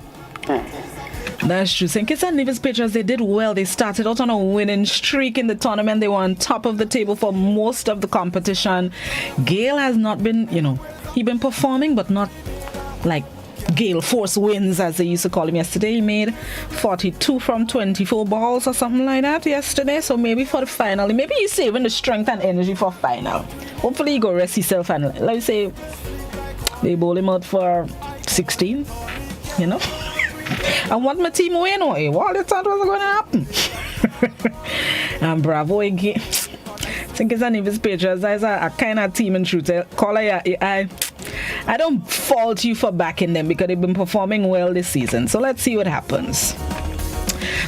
[SPEAKER 23] That's true. St. Kitts and Nevis Patriots, they did well. They started out on a winning streak in the tournament. They were on top of the table for most of the competition. Gale has not been, he's been performing, but not like Gale Force wins, as they used to call him yesterday. He made 42 from 24 balls or something like that yesterday. So maybe for the final, maybe he's saving the strength and energy for final. Hopefully he go rest himself and let's say they bowl him out for 16, And what my team win, what you thought was going to happen? And bravo again. St. Kitts and Nevis Patriots is a kind of team in truth. Caller, I don't fault you for backing them because they've been performing well this season. So let's see what happens.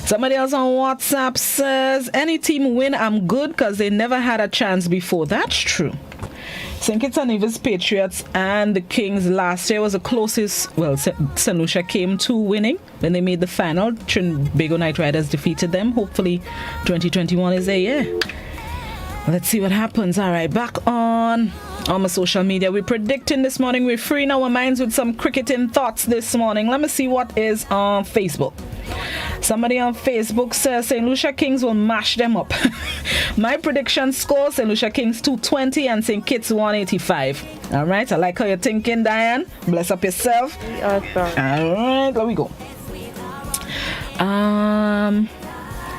[SPEAKER 23] Somebody else on WhatsApp says, any team win, I'm good because they never had a chance before. That's true. St. Kitts and Nevis Patriots and the Kings last year was the closest, St. Lucia came to winning when they made the final. Trinbago Knight Riders defeated them. Hopefully 2021 is a year. Let's see what happens. All right, back on my social media. We're predicting this morning. We're freeing our minds with some cricketing thoughts this morning. Let me see what is on Facebook. Somebody on Facebook says St. Lucia Kings will mash them up. My prediction score, St. Lucia Kings 220 and St. Kitts 185. All right, I like how you're thinking, Diane. Bless up yourself.
[SPEAKER 7] Awesome.
[SPEAKER 23] All right, there we go.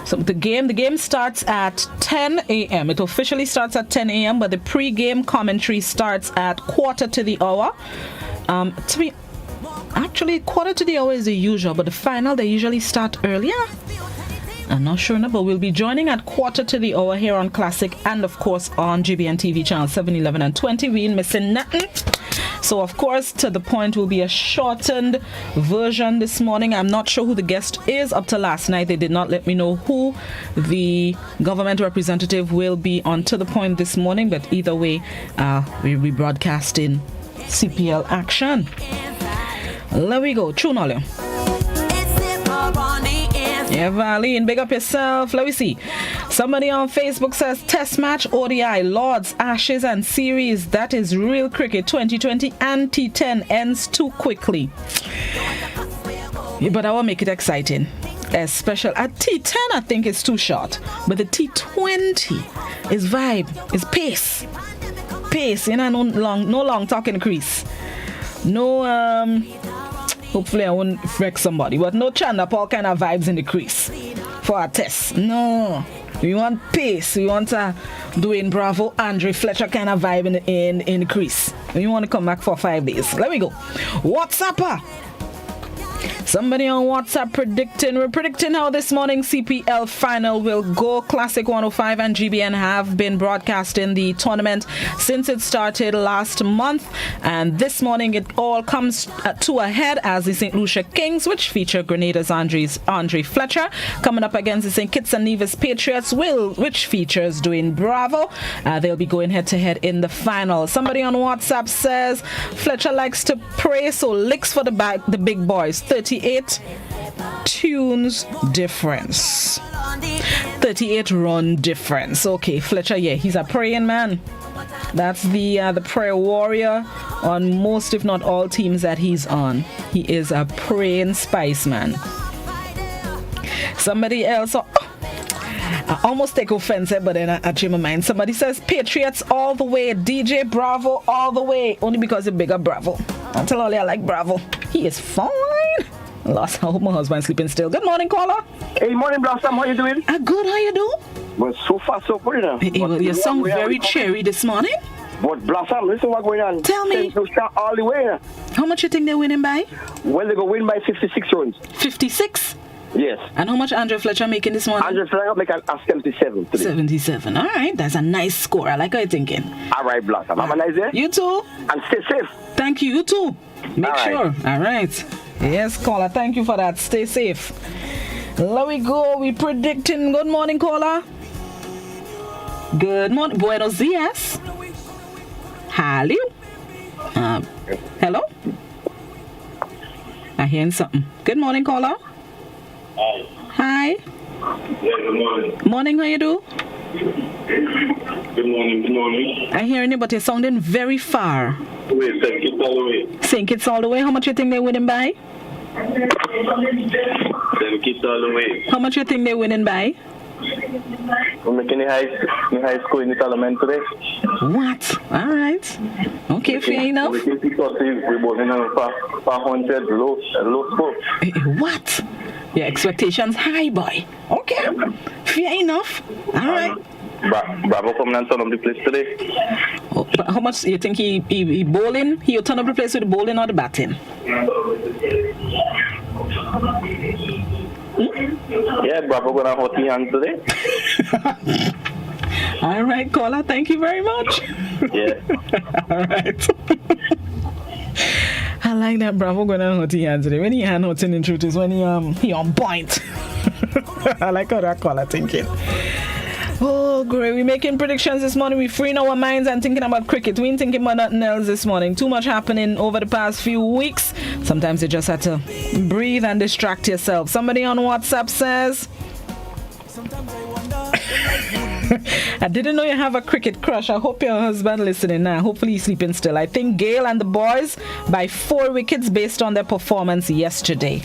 [SPEAKER 23] So the game starts at 10 a.m. It officially starts at 10 a.m., but the pre-game commentary starts at 1:15. Actually, 1:15 is the usual, but the final, they usually start earlier. I'm not sure, but we'll be joining at 1:15 here on Classic and, of course, on GBN TV channel 7, 11, and 20. We ain't missing nothing. So, of course, to the point will be a shortened version this morning. I'm not sure who the guest is. Up to last night, they did not let me know who the government representative will be on To the Point this morning. But either way, we'll be broadcasting CPL action. There we go. True Nolio. Yeah, Valine, big up yourself. Let me see. Somebody on Facebook says Test match, ODI, Lords, Ashes and Series. That is real cricket. 2020 and T10 ends too quickly. Yeah, but I will make it exciting. Special at T10, I think it's too short. But the T20 is vibe, is pace. Pace, you know, no long talking crease. No, hopefully I won't wreck somebody, but no Chanda Paul kind of vibes in the crease for our test. No, we want pace. We want Dwayne Bravo, Andre Fletcher kind of vibe in the crease. We want to come back for 5 days. Let me go. WhatsApper. Somebody on WhatsApp we're predicting how this morning CPL final will go. Classic 105 and GBN have been broadcasting the tournament since it started last month, and this morning it all comes to a head as the St. Lucia Kings, which feature Grenada's Andre Fletcher, coming up against the St. Kitts and Nevis Patriots, which features Dwayne Bravo. They'll be going head to head in the final. Somebody on WhatsApp says Fletcher likes to pray, so licks for the big boys. 38 tunes difference. 38 run difference. Okay, Fletcher, yeah, he's a praying man. That's the prayer warrior on most, if not all, teams that he's on. He is a praying spice man. Somebody else... I almost take offense, but then I change my mind. Somebody says Patriots all the way, DJ Bravo all the way, only because the bigger Bravo. I'll tell all you I like Bravo. He is fine. Lost. I hope my husband's sleeping still. Good morning, caller.
[SPEAKER 8] Hey, morning, Blossom. How you doing?
[SPEAKER 23] Good. How you do?
[SPEAKER 8] Well, so far so good.
[SPEAKER 23] Well, you sound very cheery this morning.
[SPEAKER 8] But Blossom, listen what's going on.
[SPEAKER 23] Tell me.
[SPEAKER 8] All the way.
[SPEAKER 23] How much you think they're winning by?
[SPEAKER 8] Well, they're going to win by 56 runs.
[SPEAKER 23] 56?
[SPEAKER 8] Yes.
[SPEAKER 23] And how much Andre Fletcher making this morning?
[SPEAKER 8] Andre Fletcher make a 77 today.
[SPEAKER 23] 77. All right. That's a nice score. I like how you're thinking.
[SPEAKER 8] All right, Blossom. Have a nice day.
[SPEAKER 23] You too.
[SPEAKER 8] And stay safe.
[SPEAKER 23] Thank you. You too. Make sure. All right. Yes, caller. Thank you for that. Stay safe. Let me go. We predicting. Good morning, caller. Good morning. Buenos dias. Hello. Hello. I'm hearing something. Good morning, caller. Hi.
[SPEAKER 12] Yeah, good morning.
[SPEAKER 23] Morning, how you do?
[SPEAKER 12] Good morning.
[SPEAKER 23] I'm hearing you, but you're sounding very far.
[SPEAKER 12] Wait, St. Kitts all the way.
[SPEAKER 23] St. Kitts all the way. How much you think they're winning by?
[SPEAKER 12] St. Kitts all the way.
[SPEAKER 23] How much you think they're winning by?
[SPEAKER 12] We're making the high school in the tournament today.
[SPEAKER 23] What? All right. Okay, fair enough.
[SPEAKER 12] We can see we're both in 500 low score.
[SPEAKER 23] What? Your expectations high, boy. Okay. Fair enough. All right.
[SPEAKER 12] Bravo coming and turn up the place today.
[SPEAKER 23] Oh, how much you think he bowling? He'll turn up the place with the bowling or the batting?
[SPEAKER 12] Yeah, Bravo gonna hold the hands today.
[SPEAKER 23] All right, caller. Thank you very much.
[SPEAKER 12] Yeah.
[SPEAKER 23] All right. I like that Bravo gonna hold the hands today. When he hand holding in truth is when he on point. I like how that caller thinking. Oh, great. We're making predictions this morning. We're freeing our minds and thinking about cricket. We ain't thinking about nothing else this morning. Too much happening over the past few weeks. Sometimes you just have to breathe and distract yourself. Somebody on WhatsApp says, I didn't know you have a cricket crush. I hope your husband listening now. Hopefully he's sleeping still. I think Gale and the boys by 4 wickets based on their performance yesterday.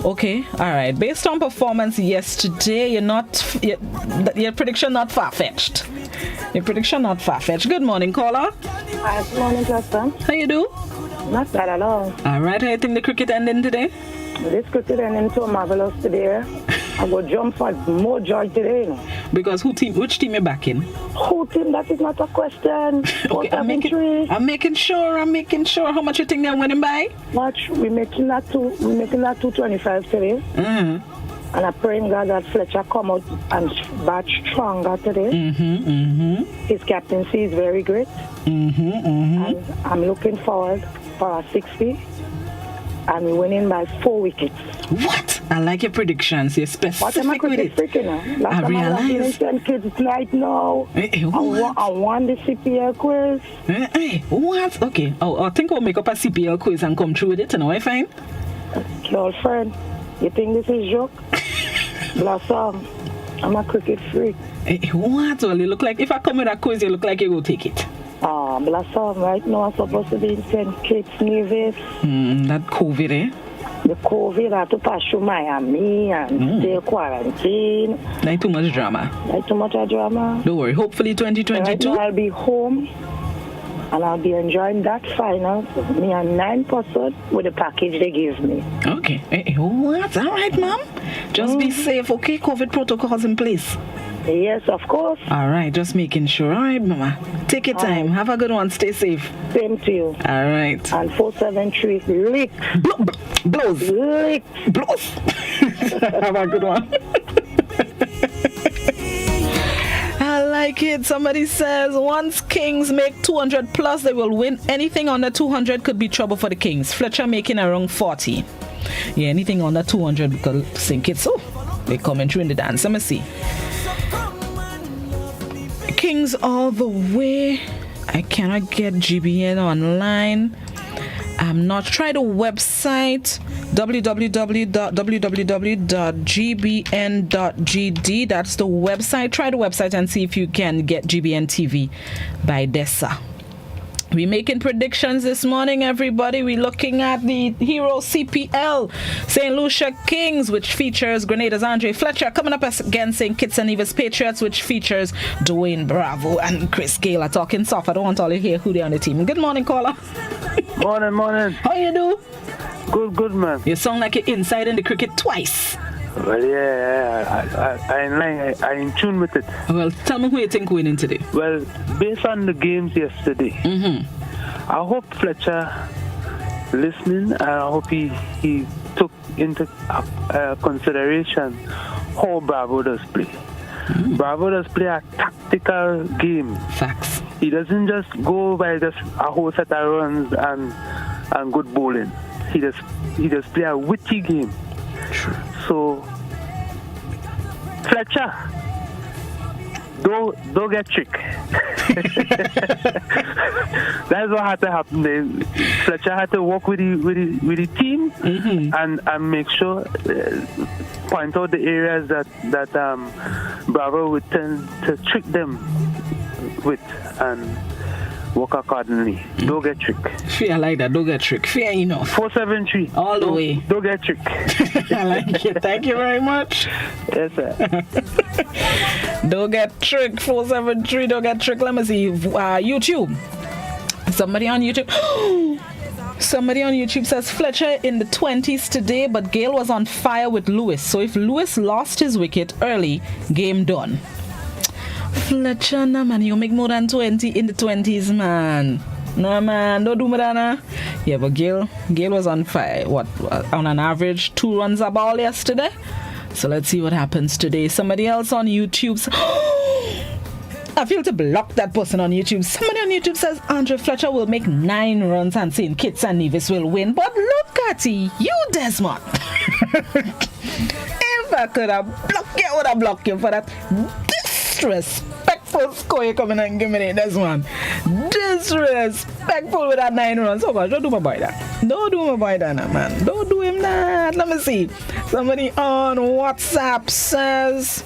[SPEAKER 23] Okay, all right. Based on performance yesterday, your prediction not far-fetched. Your prediction not far-fetched. Good morning, caller.
[SPEAKER 14] Hi, good morning, Justin.
[SPEAKER 23] How you do?
[SPEAKER 14] Not bad at all.
[SPEAKER 23] All right. How you think the cricket ending today?
[SPEAKER 14] This cricket ending so marvelous today. I go jump for more joy today. You know.
[SPEAKER 23] Because which team you backing?
[SPEAKER 14] Who team? That is not a question.
[SPEAKER 23] Okay, I'm making sure. How much you think they're winning by?
[SPEAKER 14] Much. We're making that 225 today.
[SPEAKER 23] Mm-hmm.
[SPEAKER 14] And I'm praying God that Fletcher come out and bat stronger today. His captaincy is very great. And I'm looking forward for a 60. And we're winning by 4 wickets.
[SPEAKER 23] What? I like your predictions. You're specific with it. I realize.
[SPEAKER 14] 10 kids right now. I won the CPL quiz.
[SPEAKER 23] What? Okay. Oh, I think I'll make up a CPL quiz and come through with it. And I find.
[SPEAKER 14] Girlfriend, you think this is joke? Blossom, I'm a cricket freak.
[SPEAKER 23] What? Well, you look like, if I come with a quiz, you look like you go take it.
[SPEAKER 14] Blossom, right now I'm supposed to be in St. Kitts, Nevis.
[SPEAKER 23] That COVID, eh?
[SPEAKER 14] The COVID, I have to pass through Miami and stay quarantine.
[SPEAKER 23] Not too much drama.
[SPEAKER 14] Not too much drama.
[SPEAKER 23] Don't worry, hopefully 2022.
[SPEAKER 14] Right now I'll be home and I'll be enjoying that final. Me and 9 person with the package they give me.
[SPEAKER 23] Okay. What? All right, ma'am. Just be safe, okay? COVID protocols in place.
[SPEAKER 14] Yes, of course.
[SPEAKER 23] All right, just making sure. All right, mama. Take your time. Have a good one. Stay safe.
[SPEAKER 14] Same to you.
[SPEAKER 23] All right.
[SPEAKER 14] And 473 lick.
[SPEAKER 23] Blows.
[SPEAKER 14] Lick.
[SPEAKER 23] Blows. Have a good one. I like it. Somebody says once Kings make 200 plus, they will win. Anything under 200 could be trouble for the Kings. Fletcher making around 40. Yeah, anything under 200 could sink it. So they coming through in the dance. Let me see. Kings all the way. I cannot get GBN online. I'm not. Try the website www.gbn.gd. That's the website. Try the website and see if you can get GBN TV by Dessa. We're making predictions this morning, everybody. We're looking at the Hero CPL St. Lucia Kings, which features Grenada's Andre Fletcher, coming up against St. Kitts and Nevis Patriots, which features Dwayne Bravo and Chris Gale. Talking soft. I don't want all to hear who they on the team. Good morning, caller.
[SPEAKER 10] Morning.
[SPEAKER 23] How you do?
[SPEAKER 10] Good, man.
[SPEAKER 23] You sound like you're inside in the cricket twice.
[SPEAKER 10] Well, yeah, I'm in tune with it.
[SPEAKER 23] Well, tell me who you think winning today.
[SPEAKER 10] Well, based on the games yesterday, I hope Fletcher listening, and I hope he took into consideration how Bravo does play. Bravo does play a tactical game.
[SPEAKER 23] Facts.
[SPEAKER 10] He doesn't just go by just a whole set of runs and good bowling. He does play a witty game.
[SPEAKER 23] True.
[SPEAKER 10] So, Fletcher, don't get tricked. That's what had to happen. Fletcher had to work with the team and make sure, point out the areas that Bravo would tend to trick them with and work accordingly. Don't get tricked.
[SPEAKER 23] Fair like that. Don't get tricked. Fair enough.
[SPEAKER 10] 473.
[SPEAKER 23] All the way.
[SPEAKER 10] Don't get tricked.
[SPEAKER 23] I like it. Thank you very much.
[SPEAKER 10] Yes, sir.
[SPEAKER 23] Don't get tricked. 473. Don't get tricked. Let me see. YouTube. Somebody on YouTube. Somebody on YouTube says Fletcher in the 20s today, but Gale was on fire with Lewis. So if Lewis lost his wicket early, game done. Fletcher, nah man, you make more than 20 in the 20s, man. Nah man, don't do me that, nah. Yeah, but Gale was on fire. What, on an average 2 runs a ball yesterday? So let's see what happens today. Somebody else on YouTube I feel to block that person on YouTube. Somebody on YouTube says Andre Fletcher will make 9 runs and St. Kitts and Nevis will win. But look at you, Desmond. If I could have blocked you, I would have blocked you for that disrespectful score you coming and giving it, Desmond. Disrespectful with that 9 runs. Oh gosh, don't do my boy that. Don't do my boy that, man. Don't do him that. Let me see. Somebody on WhatsApp says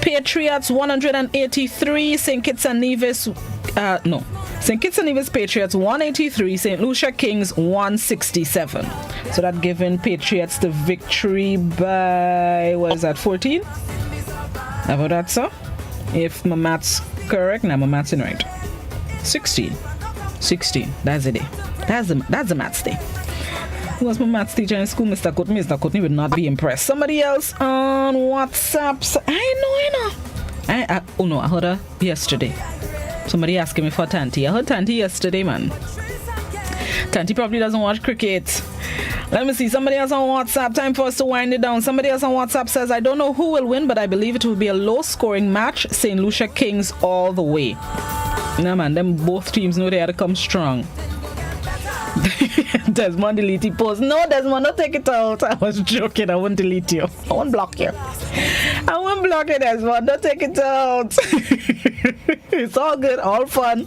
[SPEAKER 23] Patriots 183, St. Kitts and Nevis St. Kitts and Nevis Patriots 183, St. Lucia Kings 167. So that giving Patriots the victory by, what is that, 14? How about that, sir? If my math's correct, now my math's in right. 16. That's the day. That's the maths day. Who was my maths teacher in school? Mr. Courtney. Mr. Courtney would not be impressed. Somebody else on WhatsApp. I know. I heard her yesterday. Somebody asking me for Tanti. I heard Tanti yesterday, man. Tanti probably doesn't watch cricket. Let me see. Somebody else on WhatsApp. Time for us to wind it down. Somebody else on WhatsApp says, I don't know who will win, but I believe it will be a low-scoring match. St. Lucia Kings all the way. Nah, man. Them both teams know they had to come strong. Desmond delete the post. No, Desmond, don't take it out. I was joking. I won't delete you. I won't block you. I won't block you, Desmond. Don't take it out. It's all good, all fun.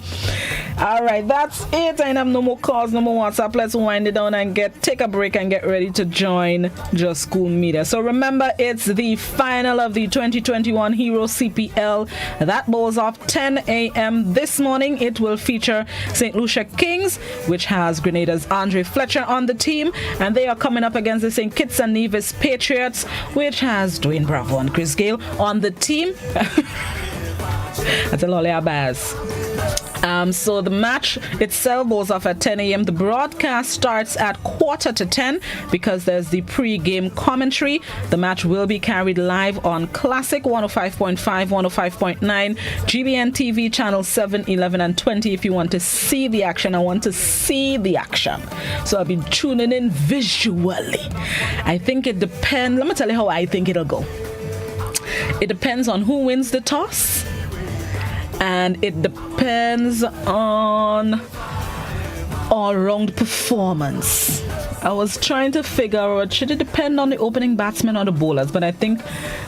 [SPEAKER 23] All right, that's it. I have no more calls, no more WhatsApp. Let's wind it down and take a break and get ready to join Just School Media. So remember, it's the final of the 2021 Hero CPL. That bowls off 10 a.m. this morning. It will feature St. Lucia Kings, which has Grenada's Andre Fletcher on the team, and they are coming up against the St. Kitts and Nevis Patriots, which has Dwayne Bravo and Chris Gale on the team. That's a lolly abaz. So the match itself goes off at 10 a.m. The broadcast starts at 9:45 because there's the pre-game commentary. The match will be carried live on Classic 105.5, 105.9, GBN TV channel 7, 11, and 20 if you want to see the action. I want to see the action. So I'll be tuning in visually. I think it depends. Let me tell you how I think it'll go. It depends on who wins the toss. And it depends on all-round performance. I was trying to figure out, should it depend on the opening batsman or the bowlers? But I think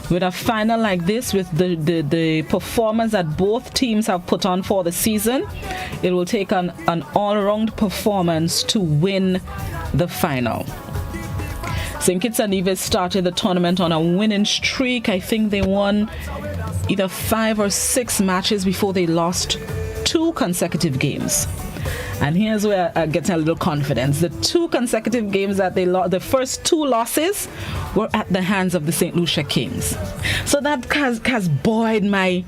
[SPEAKER 23] with a final like this, with the performance that both teams have put on for the season, it will take an all-round performance to win the final. St. Kitts and Nevis started the tournament on a winning streak. I think they won either 5 or 6 matches before they lost 2 consecutive games. And here's where I get a little confidence. The 2 consecutive games that they lost, the first 2 losses were at the hands of the St. Lucia Kings. So that has buoyed my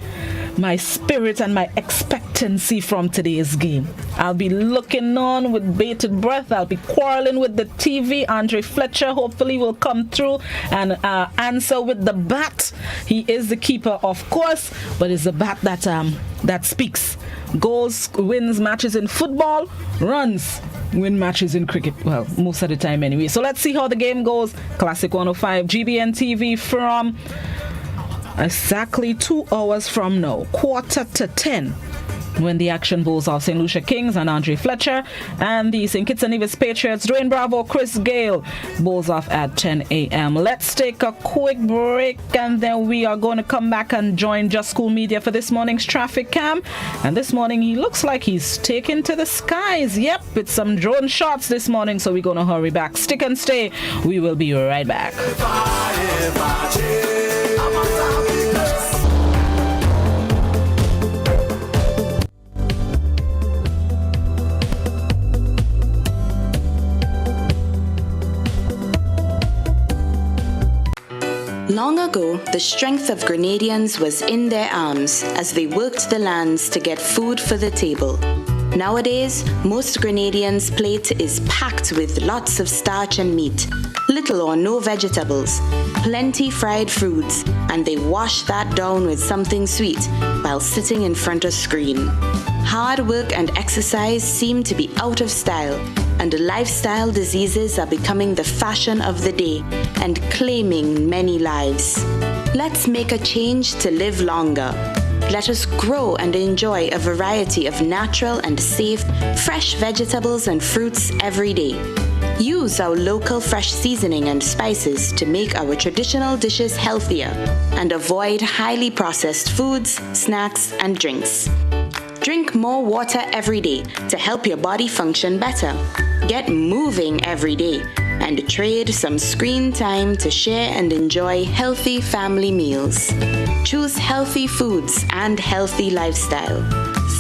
[SPEAKER 23] spirit and my expectancy from today's game. I'll be looking on with bated breath. I'll be quarreling with the TV. Andre Fletcher hopefully will come through and answer with the bat. He is the keeper, of course, but it's a bat that speaks. Goals wins matches in football, runs win matches in cricket. Well, most of the time anyway. So let's see how the game goes. Classic 105 GBN TV from exactly 2 hours from now, 9:45, when the action bowls off. St. Lucia Kings and Andre Fletcher, and the St. Kitts and Nevis Patriots, Dwayne Bravo, Chris Gale, bowls off at 10 a.m. Let's take a quick break, and then we are going to come back and join Just School Media for this morning's traffic cam. And this morning, he looks like he's taken to the skies. Yep, it's some drone shots this morning, so we're going to hurry back. Stick and stay. We will be right back.
[SPEAKER 13] Long ago, the strength of Grenadians was in their arms as they worked the lands to get food for the table. Nowadays, most Grenadians' plate is packed with lots of starch and meat, little or no vegetables, plenty fried foods, and they wash that down with something sweet while sitting in front of screen. Hard work and exercise seem to be out of style, and lifestyle diseases are becoming the fashion of the day and claiming many lives. Let's make a change to live longer. Let us grow and enjoy a variety of natural and safe, fresh vegetables and fruits every day. Use our local fresh seasoning and spices to make our traditional dishes healthier and avoid highly processed foods, snacks, and drinks. Drink more water every day to help your body function better. Get moving every day and trade some screen time to share and enjoy healthy family meals. Choose healthy foods and healthy lifestyle.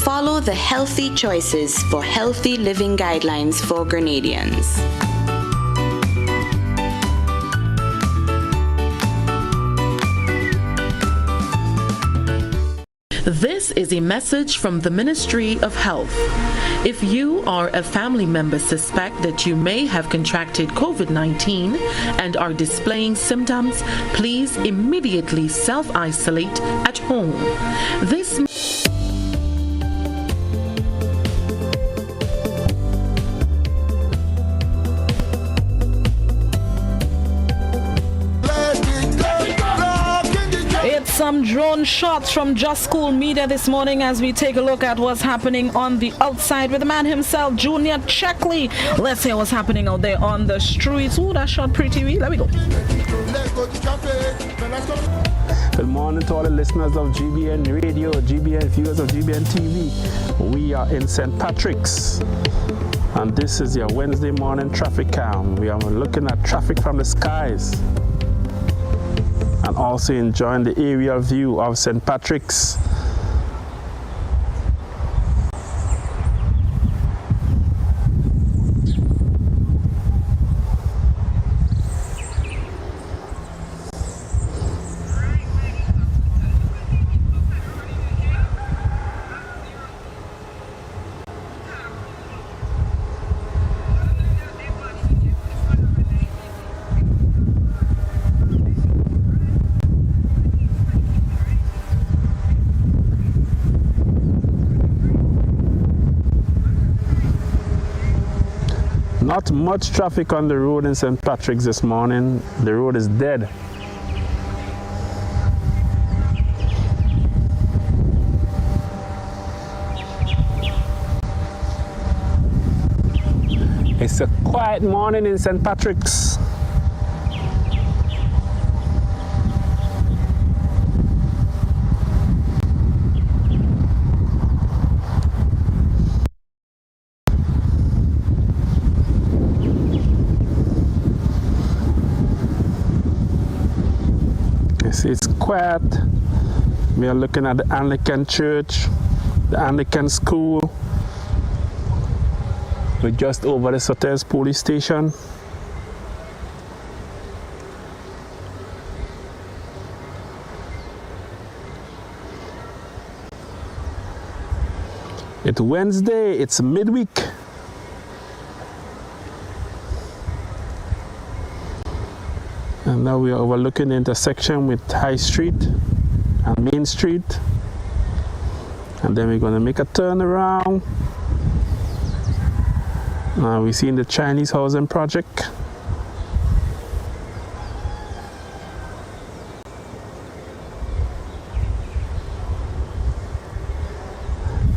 [SPEAKER 13] Follow the healthy choices for healthy living guidelines for Grenadians.
[SPEAKER 2] This is a message from the Ministry of Health. If you or a family member suspect that you may have contracted COVID-19 and are displaying symptoms, please immediately self-isolate at home. This
[SPEAKER 23] some drone shots from Just School Media this morning as we take a look at what's happening on the outside with the man himself, Junior Checkley. Let's hear what's happening out there on the streets. Ooh, that shot pretty real. Let me go.
[SPEAKER 9] Good morning to all the listeners of GBN Radio, GBN viewers of GBN TV. We are in St. Patrick's, and this is your Wednesday morning traffic cam. We are looking at traffic from the skies and also enjoying the aerial view of St. Patrick's. Not much traffic on the road in St. Patrick's this morning. The road is dead. It's a quiet morning in St. Patrick's. It's quiet. We are looking at the Anglican Church, the Anglican School. We're just over the Soters police station. It's Wednesday, it's midweek. And now we are overlooking the intersection with High Street and Main Street. And then we're going to make a turn around. Now we're seeing the Chinese housing project.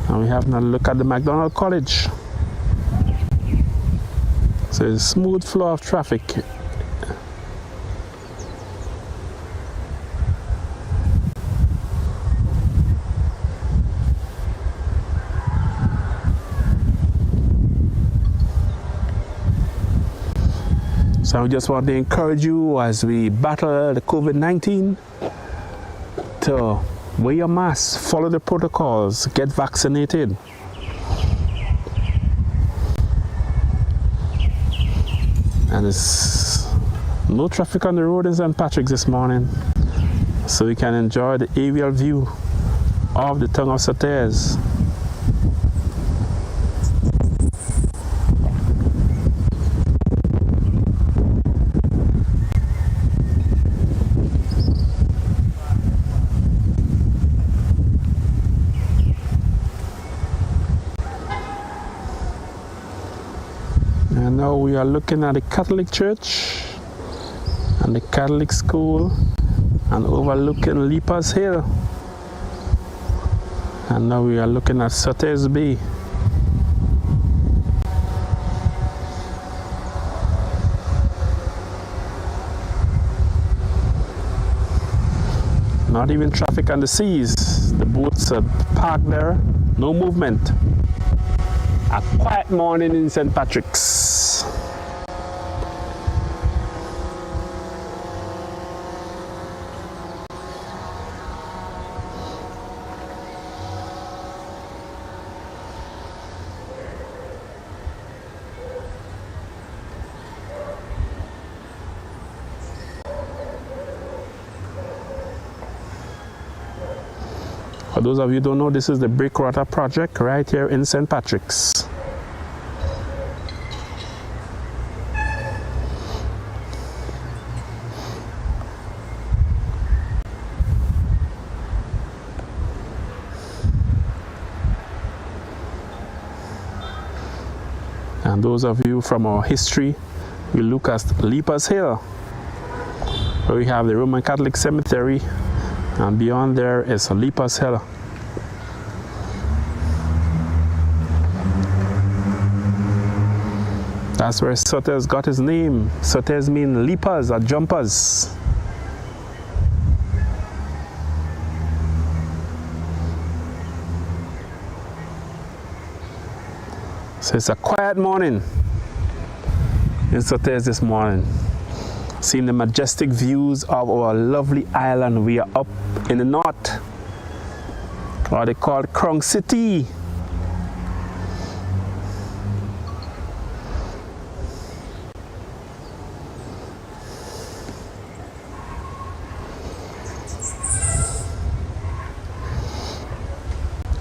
[SPEAKER 9] And we have now look at the McDonald College. So it's a smooth flow of traffic. So I just want to encourage you as we battle the COVID-19 to wear your mask, follow the protocols, get vaccinated. And there's no traffic on the road in St. Patrick's this morning, so we can enjoy the aerial view of the town of Soters. And now we are looking at the Catholic Church and the Catholic School and overlooking Leapers Hill. And now we are looking at Soters Bay. Not even traffic on the seas. The boats are parked there, no movement. A quiet morning in St. Patrick's. For those of you who don't know, this is the Breakwater project right here in St. Patrick's. And those of you from our history, we look at Leapers Hill, where we have the Roman Catholic Cemetery And beyond there is Lipa's Hill. That's where Sotes got his name. Sotes mean leapers or jumpers. So it's a quiet morning in Sotes this morning. Seeing the majestic views of our lovely island. We are up in the north, what they call Krong City.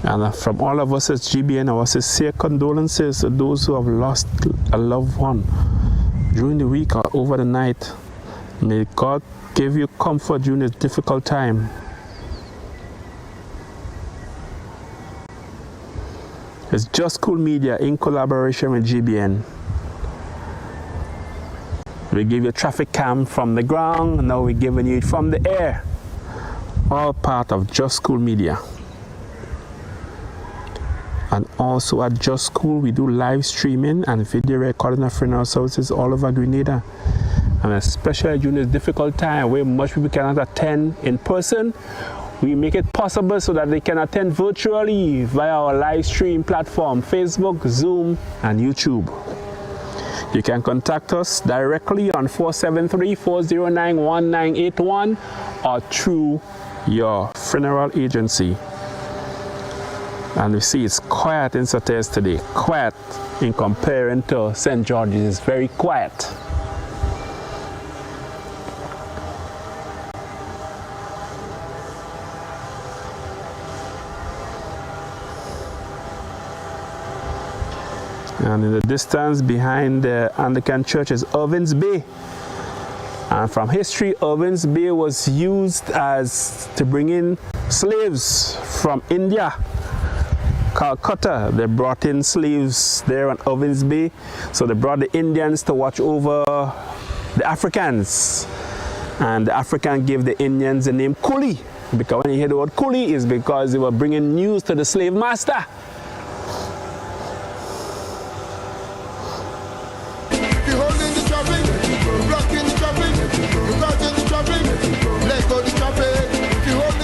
[SPEAKER 9] And from all of us at GBN, our sincere condolences to those who have lost a loved one during the week or over the night. May God give you comfort during this difficult time. It's Just Cool Media in collaboration with GBN. We give you traffic cam from the ground, now we're giving you it from the air. All part of Just Cool Media. And also at Just Cool, we do live streaming and video recording of funeral services all over Grenada. And especially during this difficult time where much people cannot attend in person, we make it possible so that they can attend virtually via our live stream platform, Facebook, Zoom, and YouTube. You can contact us directly on 473-409-1981 or through your funeral agency. And we see it's quiet in Sotes today. Quiet in comparing to St. George's. It's very quiet. And in the distance behind the Anglican Church is Irvins Bay. And from history, Irvins Bay was used as to bring in slaves from India. Calcutta, they brought in slaves there on Irvins Bay. So they brought the Indians to watch over the Africans. And the African gave the Indians the name Coolie. Because when you hear the word Coolie, it's because they were bringing news to the slave master.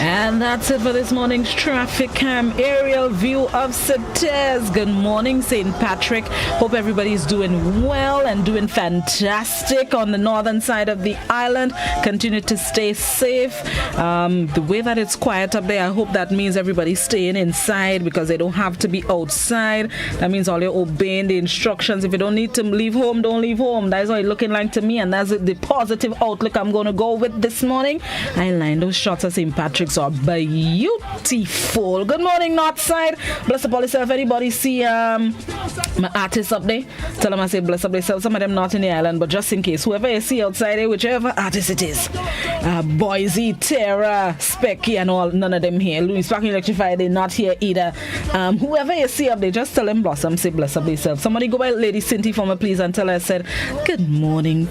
[SPEAKER 23] And that's it for this morning's traffic cam aerial view of Sotes. Good morning, St. Patrick. Hope everybody's doing well and doing fantastic on the northern side of the island. Continue to stay safe. The way that it's quiet up there, I hope that means everybody's staying inside because they don't have to be outside. That means all you're obeying the instructions. If you don't need to leave home, don't leave home. That's what it's looking like to me, and that's the positive outlook I'm going to go with this morning. I line those shots of St. Patrick's are beautiful. Good morning, Northside. Bless up all yourself. Anybody see my artists up there? Tell them I say bless up yourself. Some of them not in the island, but just in case, whoever you see outside there, whichever artist it is, Boise, Terra, Specky, and all, none of them here. Louis Sparking Electrified, they're not here either. Whoever you see up there, just tell them Blossom, say bless up yourself. Somebody go by Lady Cindy for me, please, and tell her I said good morning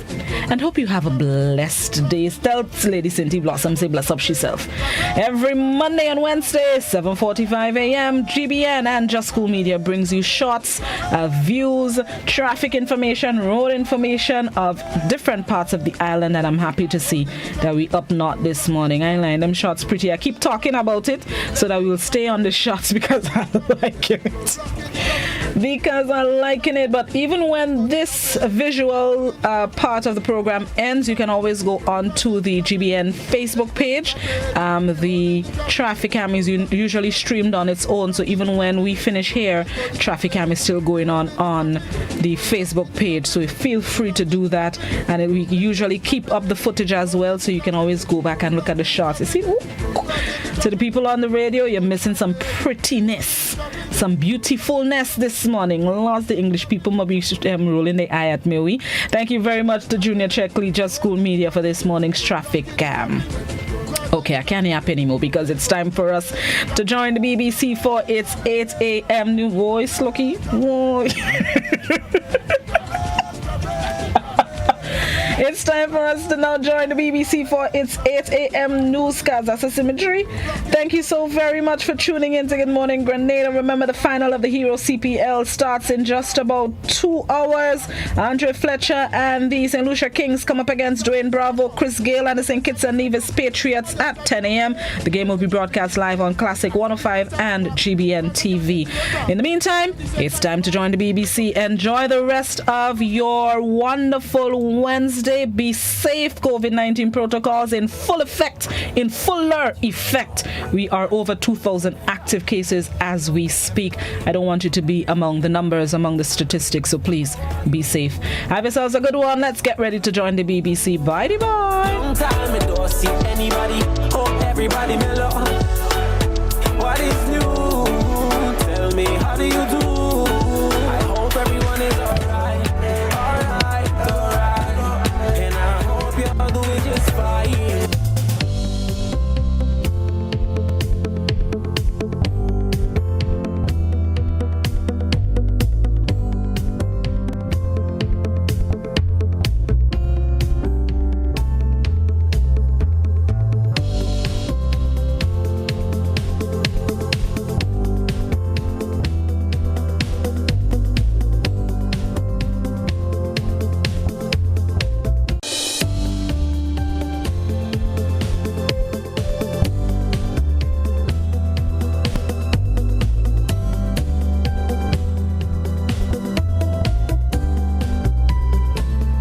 [SPEAKER 23] and hope you have a blessed day. Tell Lady Cindy Blossom, say bless up herself. Every Monday and Wednesday, 7:45 a.m., GBN and Just Cool Media brings you shots, views, traffic information, road information of different parts of the island, and I'm happy to see that we up north this morning. I line them shots pretty. I keep talking about it so that we'll stay on the shots because I like it. Because I'm liking it. But even when this visual part of the program ends, you can always go on to the GBN Facebook page. The traffic cam is usually streamed on its own, so even when we finish here, traffic cam is still going on the Facebook page, so feel free to do that. And we usually keep up the footage as well, so you can always go back and look at the shots. You see, ooh. To the people on the radio, you're missing some prettiness, some beautifulness this morning. Lots the English people might be rolling their eye at me. Thank you very much to Junior Checkley, Just School Media, for this morning's traffic cam. Okay, I can't yap anymore because it's time for us to join the BBC for its 8 a.m. new voice. Lucky. It's It's time for us to now join the BBC for its 8 a.m. newscast. That's a symmetry. Thank you so very much for tuning in to Good Morning Grenada. Remember, the final of the Hero CPL starts in just about 2 hours. Andre Fletcher and the St. Lucia Kings come up against Dwayne Bravo, Chris Gale and the St. Kitts and Nevis Patriots at 10 a.m. The game will be broadcast live on Classic 105 and GBN TV. In the meantime, it's time to join the BBC. Enjoy the rest of your wonderful Wednesday. Be safe. COVID-19 protocols in full effect, in fuller effect. We are over 2,000 active cases as we speak. I don't want you to be among the numbers, among the statistics, so please be safe. Have yourselves a good one. Let's get ready to join the BBC. Bye bye.
[SPEAKER 1] Long time I don't see anybody. Hope everybody mellow. What is new? Tell me, how do you do